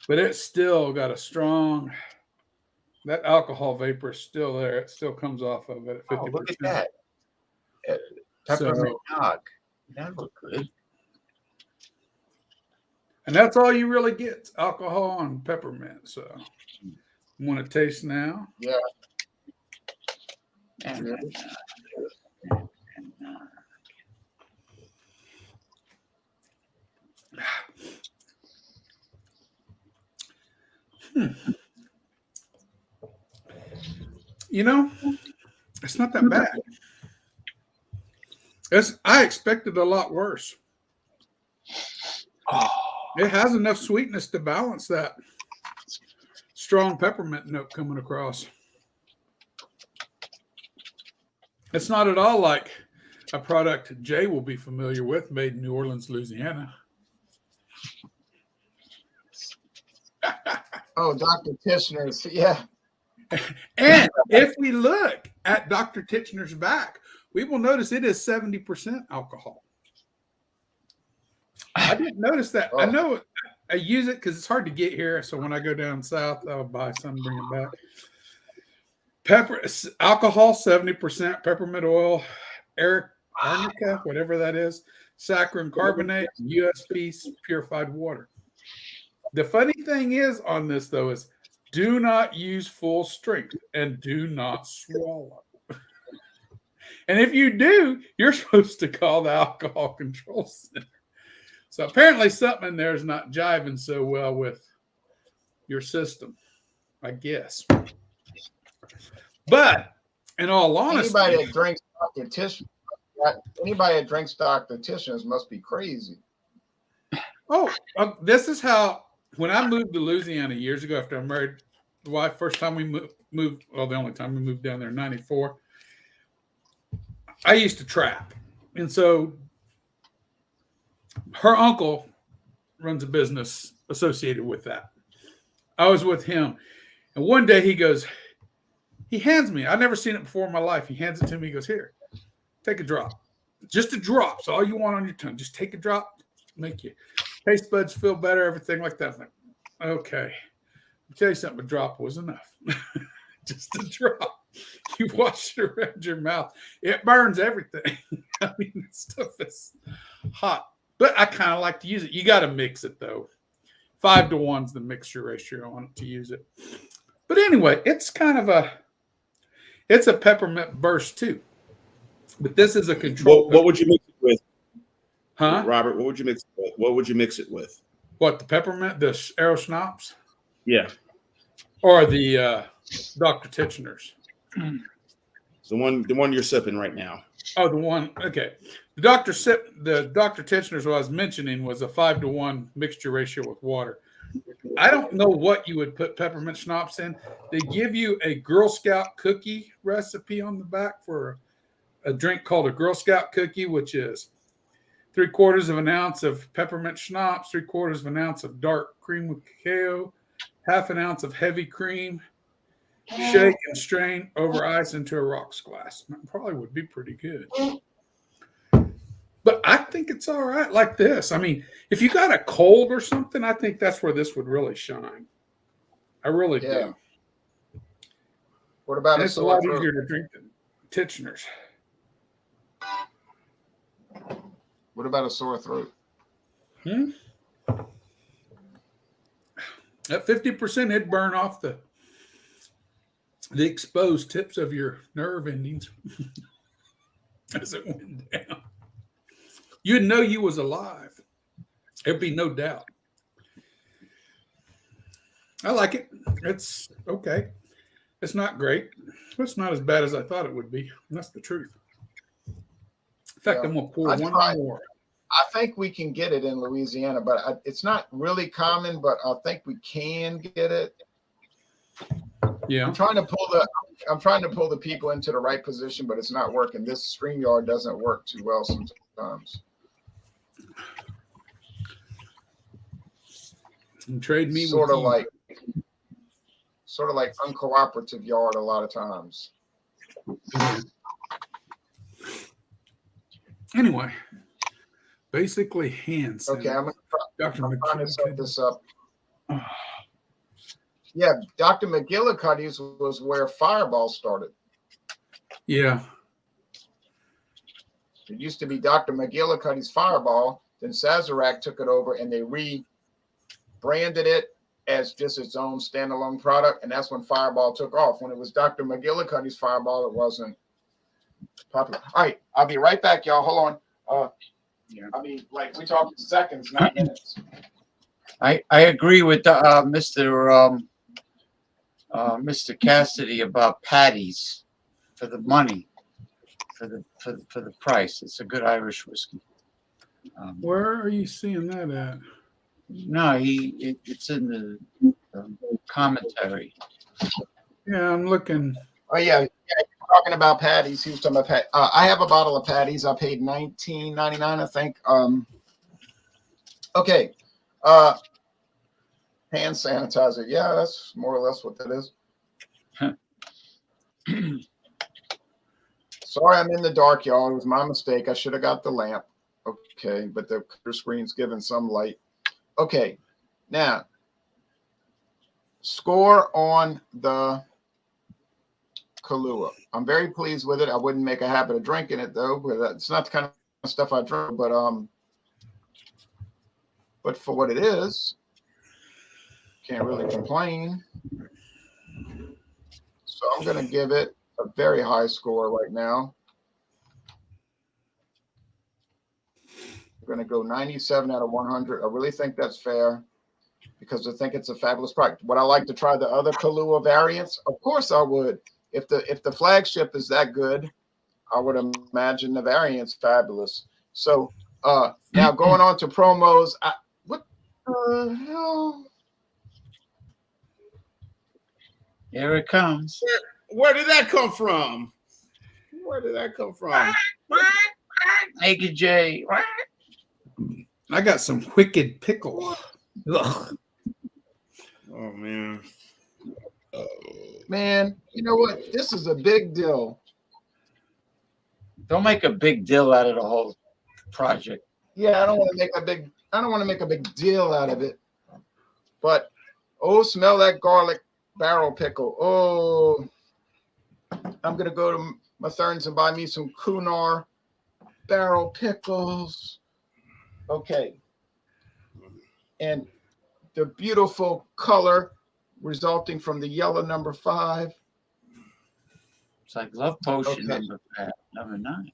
but it's still got a strong, that alcohol vapor is still there. It still comes off of it at 50%. Oh, look at that. Peppermint nog. That looked good. And that's all you really get. It's alcohol and peppermint. So you want to taste now? Yeah. You know, it's not that bad. I expected a lot worse. It has enough sweetness to balance that strong peppermint note coming across. It's not at all like a product Jay will be familiar with, made in New Orleans, Louisiana. Oh, Dr. Tishner's. Yeah. And if we look at Dr. Titchener's back, we will notice it is 70% alcohol. I didn't notice that. I know I use it because it's hard to get here. So when I go down south, I'll buy some and bring it back. Alcohol, 70%. Peppermint oil, arnica, whatever that is, saccharin carbonate, USP purified water. The funny thing is on this, though, is do not use full strength and do not swallow. And if you do, you're supposed to call the alcohol control center. So apparently something in there is not jiving so well with your system, I guess. But in all honesty, anybody that drinks Dr. Tishner's must be crazy. Oh, this is how, when I moved to Louisiana years ago after I married the wife, first time we moved, well, the only time we moved down there in 94, I used to trap. And so her uncle runs a business associated with that. I was with him. And one day he hands me, I've never seen it before in my life. He hands it to me. He goes, here, take a drop. Just a drop. So all you want on your tongue. Just take a drop, make your taste buds feel better, everything like that. I'm like, okay. I'll tell you something, a drop was enough. Just a drop. You wash it around your mouth. It burns everything. I mean, stuff is hot. But I kind of like to use it. You got to mix it, though. 5 to 1's the mixture ratio on it to use it. But anyway, it's kind of it's a peppermint burst, too. But this is a control. What would you mix it with? Huh? Robert, what would you mix it with? What would you mix it with? What, the peppermint, the Arrow schnapps? Yeah. Or the Dr. Titchener's? The one you're sipping right now. Oh, the one. Okay. The Dr. Titchener's what I was mentioning was a 5 to 1 mixture ratio with water. I don't know what you would put peppermint schnapps in. They give you a Girl Scout cookie recipe on the back for a drink called a Girl Scout cookie, which is 3/4 of an ounce of peppermint schnapps, 3/4 of an ounce of dark cream with cacao, 1/2 ounce of heavy cream, shake and strain over ice into a rocks glass. That probably would be pretty good. But I think it's all right like this. I mean, if you got a cold or something, I think that's where this would really shine. I really do. What about And a it's a sore lot throat? easier to drink than Titchener's. What about a sore throat? At 50%, it'd burn off the exposed tips of your nerve endings as it went down. You'd know you was alive. There'd be no doubt. I like it. It's okay. It's not great. It's not as bad as I thought it would be. That's the truth. In fact, Yeah. I'm going to pour I one tried. more. I think we can get it in Louisiana, but it's not really common, but I think we can get it. Yeah. I'm trying to pull the people into the right position, but it's not working. This StreamYard doesn't work too well sometimes. And trade me Sort with of like uncooperative yard a lot of times. Yeah. Anyway, basically hand sanitizer. Okay, I'm trying to set McKillicuddy. this up. Yeah, Dr. McGillicuddy's was where Fireball started. Yeah. It used to be Dr. McGillicuddy's Fireball. Then Sazerac took it over and they rebranded it as just its own standalone product. And that's when Fireball took off. When it was Dr. McGillicuddy's Fireball, it wasn't popular. All right, I'll be right back, y'all. Hold on. I mean, like we're talking seconds, not minutes. I agree with Mr. Cassidy about patties for the money, for the price. It's a good Irish whiskey. Where are you seeing that at? No, it's in the commentary. Yeah, I'm looking. Oh yeah, talking about patties. He was talking about patties. I have a bottle of patties. I paid $19.99, I think. Okay. Hand sanitizer. Yeah, that's more or less what that is. Sorry, I'm in the dark, y'all. It was my mistake. I should have got the lamp. Okay, but the screen's giving some light. Okay, now score on the Kahlua. I'm very pleased with it. I wouldn't make a habit of drinking it though, but it's not the kind of stuff I drink. But for what it is, can't really complain. So I'm going to give it a very high score right now. I'm going to go 97 out of 100. I really think that's fair because I think it's a fabulous product. Would I like to try the other Kahlua variants? Of course I would. If the flagship is that good, I would imagine the variant's fabulous. So now going on to promos. What the hell? Here it comes. Where did that come from? Where did that come from? Naked J. I got some wicked pickle. Ugh. Oh man. Man, you know what? This is a big deal. Don't make a big deal out of the whole project. Yeah, I don't want to make a big deal out of it. But smell that garlic barrel pickle. Oh, I'm gonna go to Mathern's and buy me some Kunar barrel pickles. Okay. And the beautiful color resulting from the yellow number 5. It's like Love Potion Okay. number 9.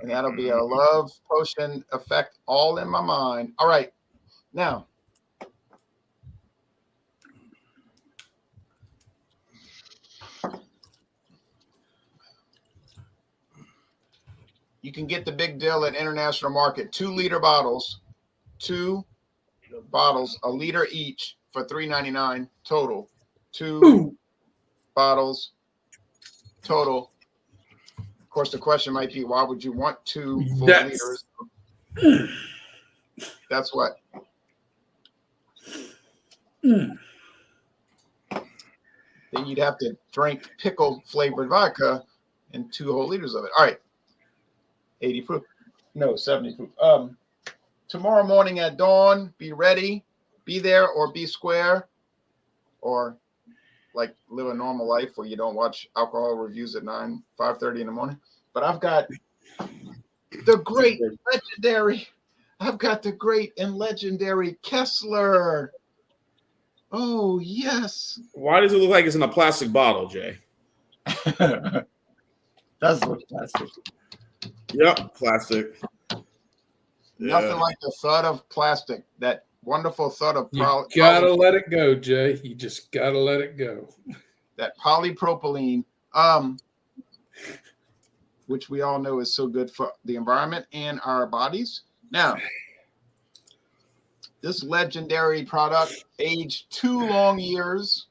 And that'll be a Love Potion effect all in my mind. All right. Now, you can get the big deal at International Market. 2-liter bottles, 2 bottles, a liter each for $3.99 total. 2 bottles total. Of course, the question might be, why would you want 2 full liters? That's what. Then you'd have to drink pickle flavored vodka and 2 whole liters of it. All right. 80 proof. No, 70 proof. Tomorrow morning at dawn, be ready. Be there or be square. Or like live a normal life where you don't watch alcohol reviews at 5:30 in the morning. But I've got the great legendary. I've got the great and legendary Kessler. Oh yes. Why does it look like it's in a plastic bottle, Jay? Does look plastic. Yep, plastic. Nothing like the thud of plastic. That wonderful thud of You gotta let it go, Jay. You just gotta let it go. That polypropylene, which we all know is so good for the environment and our bodies. Now, this legendary product aged 2 long years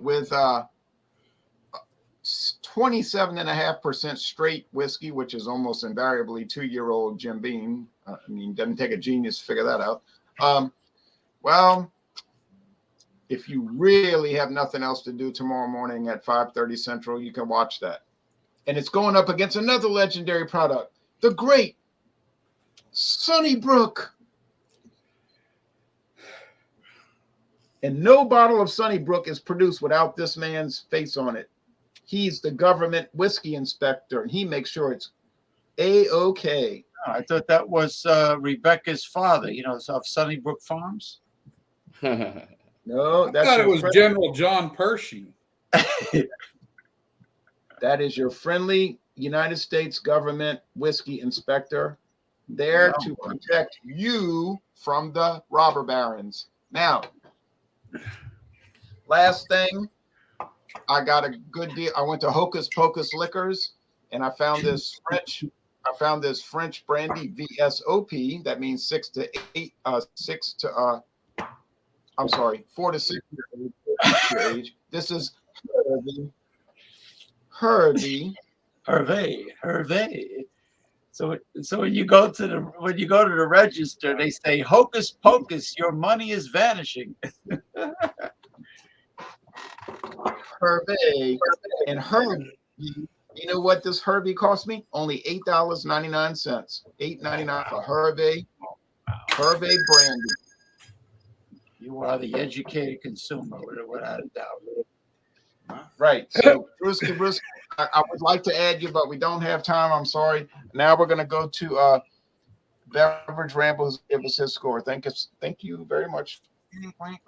with 27.5% straight whiskey, which is almost invariably 2-year-old Jim Beam. I mean, doesn't take a genius to figure that out. Well, if you really have nothing else to do tomorrow morning at 5:30 Central, you can watch that. And it's going up against another legendary product, the great Sunnybrook. And no bottle of Sunnybrook is produced without this man's face on it. He's the government whiskey inspector, and he makes sure it's A-OK. Oh, I thought that was Rebecca's father, of Sunnybrook Farms. No, I thought it was General John Pershing. That is your friendly United States government whiskey inspector there to protect you from the robber barons. Now, last thing, I got a good deal. I went to Hocus Pocus Liquors and I found this French brandy VSOP. That means 4 to 6 year age. This is Hervey. So when you go to the register, they say Hocus Pocus, your money is vanishing. Hervey and Hervey. You know what this Hervey cost me? Only $8.99. $8.99 for Hervey brandy. You are the educated consumer, without a doubt. Right. So, Brewski, I would like to add you, but we don't have time. I'm sorry. Now we're going to go to Beverage Rambles. Give us his score. Thank you very much,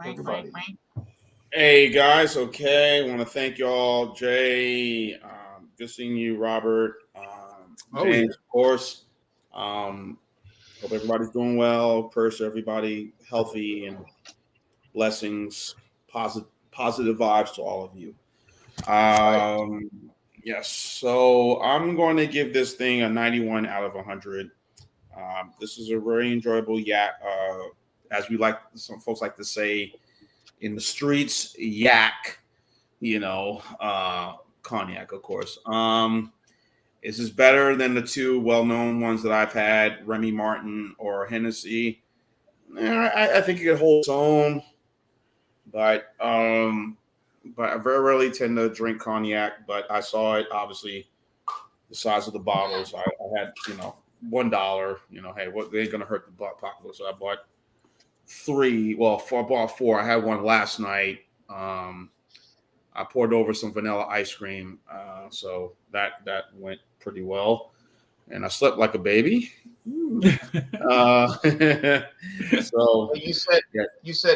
everybody. Hey guys, okay. I want to thank y'all, Jay. Good seeing you, Robert. James, of course. Hope everybody's doing well. Prayers to everybody healthy and blessings, positive vibes to all of you. Yes, so I'm going to give this thing a 91 out of 100. This is a very enjoyable as we like, some folks like to say in the streets, yak, cognac, of course. This is better than the 2 well-known ones that I've had, Remy Martin or Hennessy. I think it could hold its own, but I very rarely tend to drink cognac. But I saw it, obviously, the size of the bottles. I had, $1. Hey, what, they ain't gonna hurt the pocketbook. So I bought 3. Well, I bought 4. I had one last night. I poured over some vanilla ice cream, so that went pretty well, and I slept like a baby. So you said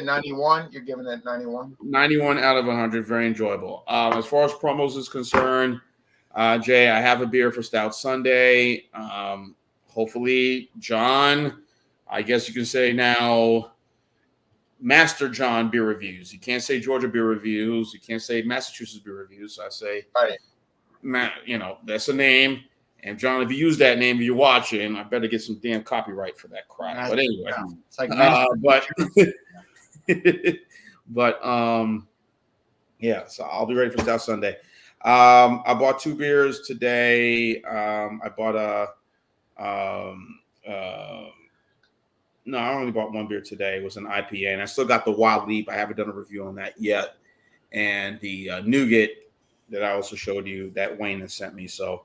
91. You're giving that 91. 91 out of 100. Very enjoyable. As far as promos is concerned, Jay, I have a beer for Stout Sunday. Hopefully, John, I guess you can say now, Master John beer reviews. You can't say Georgia beer reviews. You can't say Massachusetts beer reviews. So I say, right. That's a name. And John, if you use that name, if you're watching, I better get some damn copyright for that crap. But anyway, it's like yeah. So I'll be ready for Stout Sunday. I bought 2 beers today. I bought no, I only bought 1 beer today. It was an IPA, and I still got the Wild Leap. I haven't done a review on that yet. And the Nougat that I also showed you that Wayne has sent me. So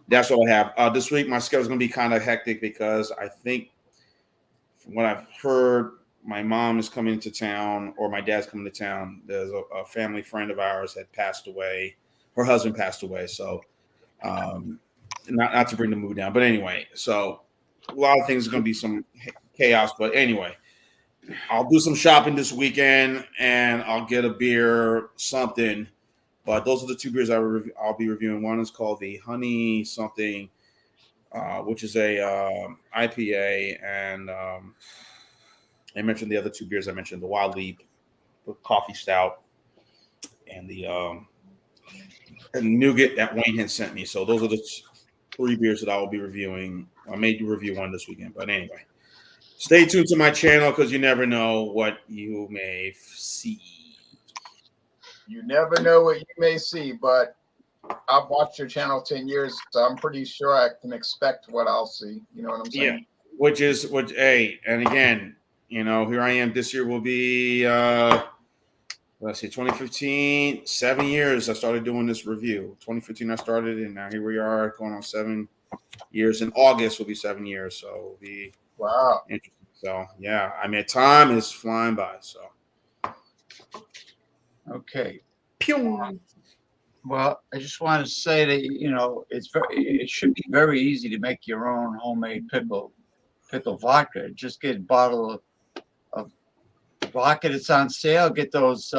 that's what I have. This week, my schedule is going to be kind of hectic because I think from what I've heard, my mom is coming to town or my dad's coming to town. There's a family friend of ours had passed away. Her husband passed away. So not to bring the mood down, but anyway, so a lot of things are going to be some chaos, but anyway, I'll do some shopping this weekend and I'll get a beer, something. But those are the two beers I'll be reviewing. One is called the Honey something, which is a IPA, and I mentioned the other two beers. I mentioned the Wild Leap, the Coffee Stout, and the Nougat that Wayne had sent me. So those are the three beers that I will be reviewing. I may review one this weekend, but anyway, stay tuned to my channel because you never know what you may see. You never know what you may see, but I've watched your channel 10 years, so I'm pretty sure I can expect what I'll see. You know what I'm saying? Yeah, hey, and again, you know, here I am. This year will be, let's see, 2015, 7 years I started doing this review. 2015 I started, and now here we are going on 7 years. In August will be 7 years, so it'll be interesting. So, yeah, I mean, time is flying by, so. Okay. Pew. Well, I just want to say that, you know, it should be very easy to make your own homemade pickle vodka. Just get a bottle of vodka that's on sale. Get those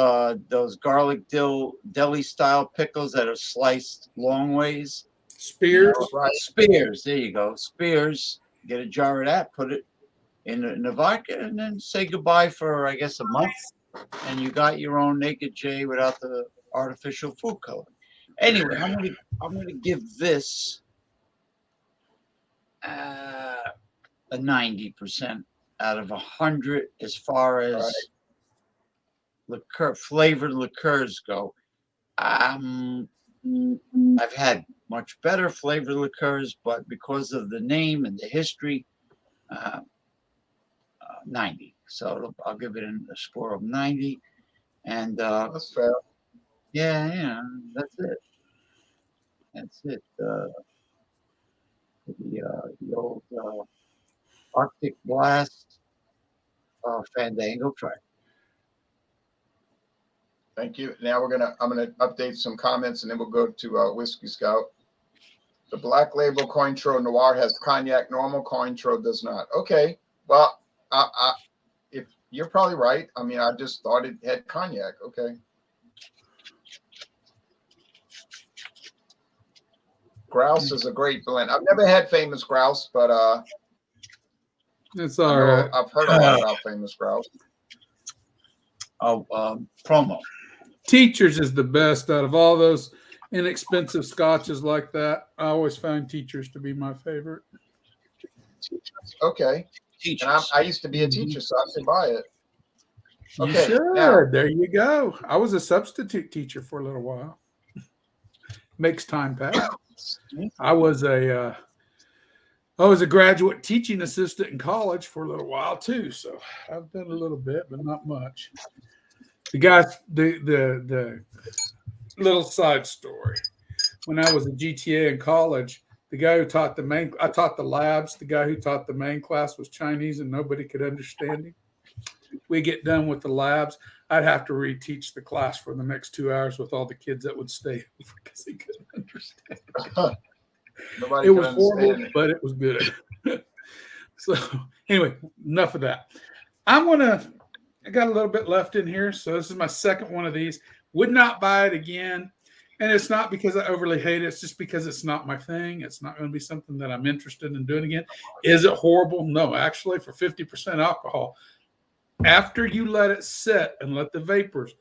garlic deli style pickles that are sliced long ways. Spears. You know, right? Spears. There you go. Spears. Get a jar of that. Put it in the vodka, and then say goodbye for, I guess, a month. And you got your own Naked J without the artificial food color. Anyway, I'm gonna give this a 90% out of 100 as far as flavored liqueurs go. I've had much better flavored liqueurs, but because of the name and the history, 90. So I'll give it a score of 90. And that's fair. Yeah, that's it. That's it. The old Arctic Blast Fandago Friday. Thank you. Now I'm gonna update some comments, and then we'll go to Whiskey Scout. The Black Label Cointreau Noir has cognac. Normal Cointreau does not. Okay. Well, if you're probably right. I mean, I just thought it had cognac. Okay. Grouse is a great blend. I've never had Famous Grouse, but it's all right. I've heard a lot about Famous Grouse. Promo. Teachers is the best out of all those inexpensive scotches like that. I always find Teachers to be my favorite. Okay. Teachers. And I used to be a teacher, so I should buy it. Okay. You should. Now, there you go. I was a substitute teacher for a little while. Makes time pass. I was a graduate teaching assistant in college for a little while too, so I've done a little bit, but not much. The little side story. When I was a GTA in college, the guy who taught I taught the labs. The guy who taught the main class was Chinese, and nobody could understand him. We get done with the labs, I'd have to reteach the class for the next 2 hours with all the kids that would stay because they couldn't understand. It was horrible, but it was good. So anyway, enough of that. I got a little bit left in here. So this is my second one of these. Would not buy it again. And it's not because I overly hate it. It's just because it's not my thing. It's not going to be something that I'm interested in doing again. Is it horrible? No, actually, for 50% alcohol, after you let it sit and let the vapors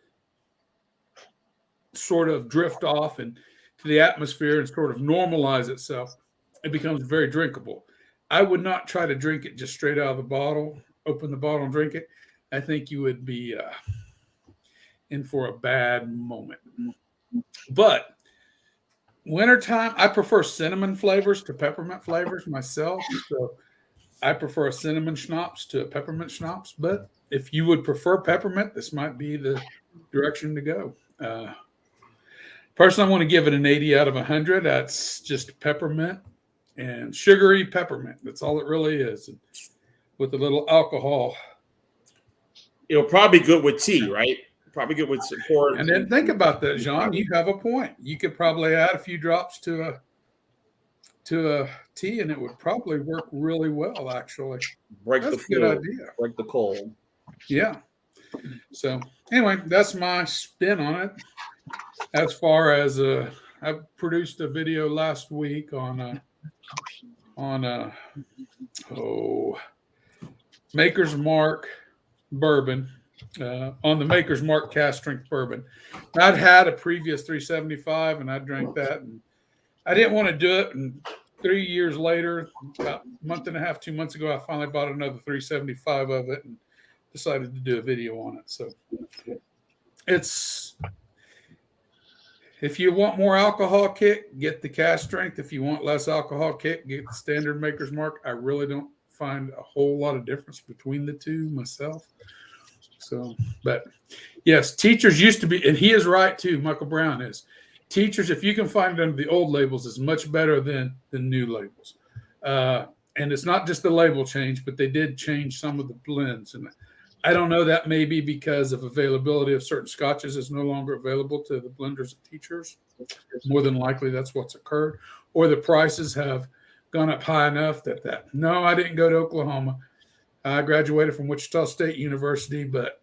sort of drift off and to the atmosphere and sort of normalize itself, it becomes very drinkable. I would not try to drink it just straight out of the bottle, open the bottle and drink it. I think you would be in for a bad moment. But wintertime, I prefer cinnamon flavors to peppermint flavors myself. So I prefer a cinnamon schnapps to a peppermint schnapps. But if you would prefer peppermint, this might be the direction to go. Personally, I want to give it an 80 out of 100. That's just peppermint and sugary peppermint. That's all it really is. And with a little alcohol It'll probably be good with tea, right? Probably good with support. And then think about that, Jean. You have a point. You could probably add a few drops to a tea, and it would probably work really well. Actually, Break that's the a good flu, idea. break the cold. Yeah. So anyway, that's my spin on it. As far as I produced a video last week on Maker's Mark bourbon, on the Maker's Mark cast strength bourbon. I'd had a previous 375 and I drank that, and I didn't want to do it. And 3 years later, about a month and a half, 2 months ago, I finally bought another 375 of it and decided to do a video on it. So it's, if you want more alcohol kick, get the cast strength. If you want less alcohol kick, get the standard Maker's Mark. I really don't find a whole lot of difference between the two myself. So, but yes, teachers used to be, and he is right too, Michael Brown is. Teachers, if you can find it under the old labels, is much better than the new labels. And it's not just the label change, but they did change some of the blends. And I don't know, that may be because of availability of certain scotches is no longer available to the blenders and teachers. More than likely, that's what's occurred. Or the prices have gone up high enough that no, I didn't go to Oklahoma. I graduated from Wichita State University, but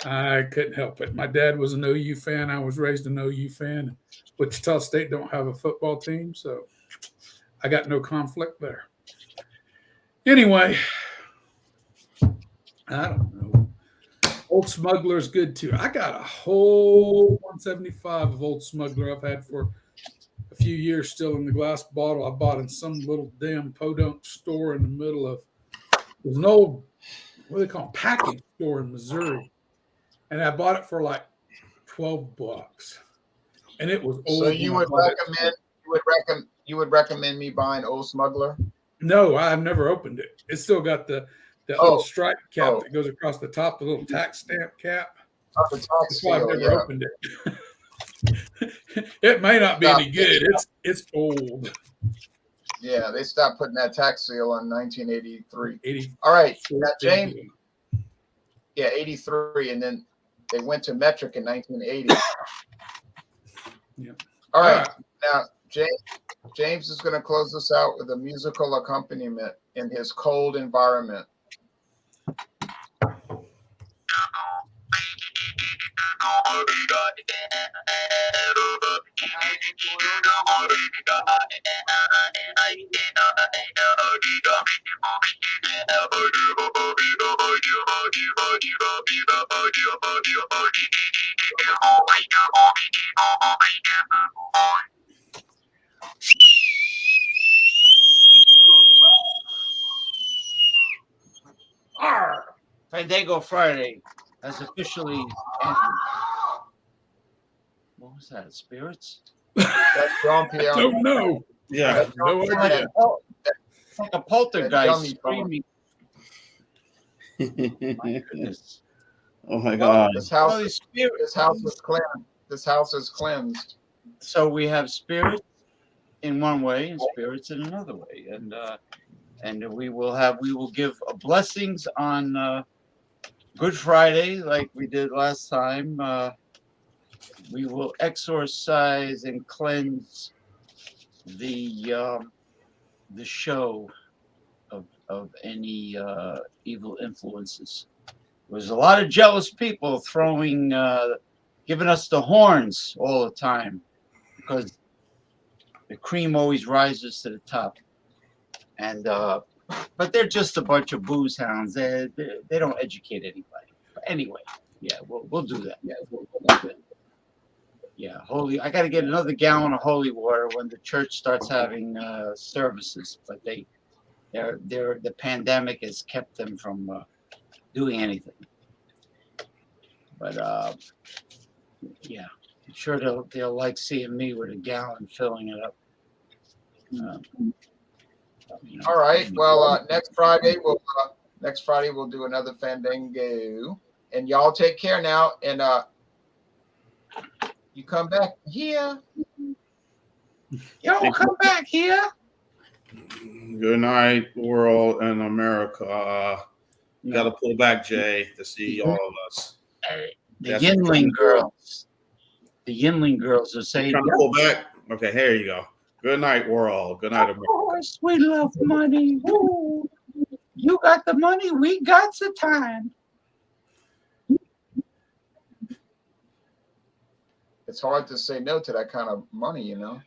I couldn't help it. My dad was an OU fan. I was raised an OU fan. Wichita State don't have a football team, so I got no conflict there. Anyway, I don't know. Old Smuggler is good too. I got a whole 175 of Old Smuggler I've had for a few years still in the glass bottle. I bought in some little damn podunk store in the middle of, it was an old, what do they call it, package store in Missouri. And I bought it for like $12. And it was old. So you would recommend me buying Old Smuggler? No, I've never opened it. It's still got that little stripe cap that goes across the top, the little tax stamp cap. The tax That's why I've seal, never opened it. It may not be any good. It's old. Yeah, they stopped putting that tax seal in 1983. 84. All right, now James. Yeah, 83, and then they went to metric in 1980. Yeah. All right. Now James is going to close this out with a musical accompaniment in his cold environment. Fandago Friday has officially ended. What was that? Spirits? That's Jean-Pierre. Don't know. Yeah. No idea. It's like a poltergeist dummy screaming. My goodness. Oh my God. This house Holy Spirit. is cleansed. This house is cleansed. So we have spirits in one way and spirits in another way, and we will give blessings on Good Friday, like we did last time. We will exorcise and cleanse the show of any evil influences. There's a lot of jealous people giving us the horns all the time because the cream always rises to the top. And but they're just a bunch of booze hounds. They don't educate anybody. But anyway, yeah, we'll do that. Yeah, we'll do that. Yeah, I got to get another gallon of holy water when the church starts having services. But the pandemic has kept them from doing anything. But yeah, I'm sure they'll like seeing me with a gallon filling it up. All right. Well, next Friday we'll do another Fandango, and y'all take care now. And you come back here. Yo, come back here. Good night, world and America. You got to pull back, Jay, to see all of us. The Yinling girls. The Yinling girls are saying, Trying to pull back. Okay, here you go. Good night, world. Good night, of America. course, we love money. Woo. You got the money, we got the time. It's hard to say no to that kind of money, you know.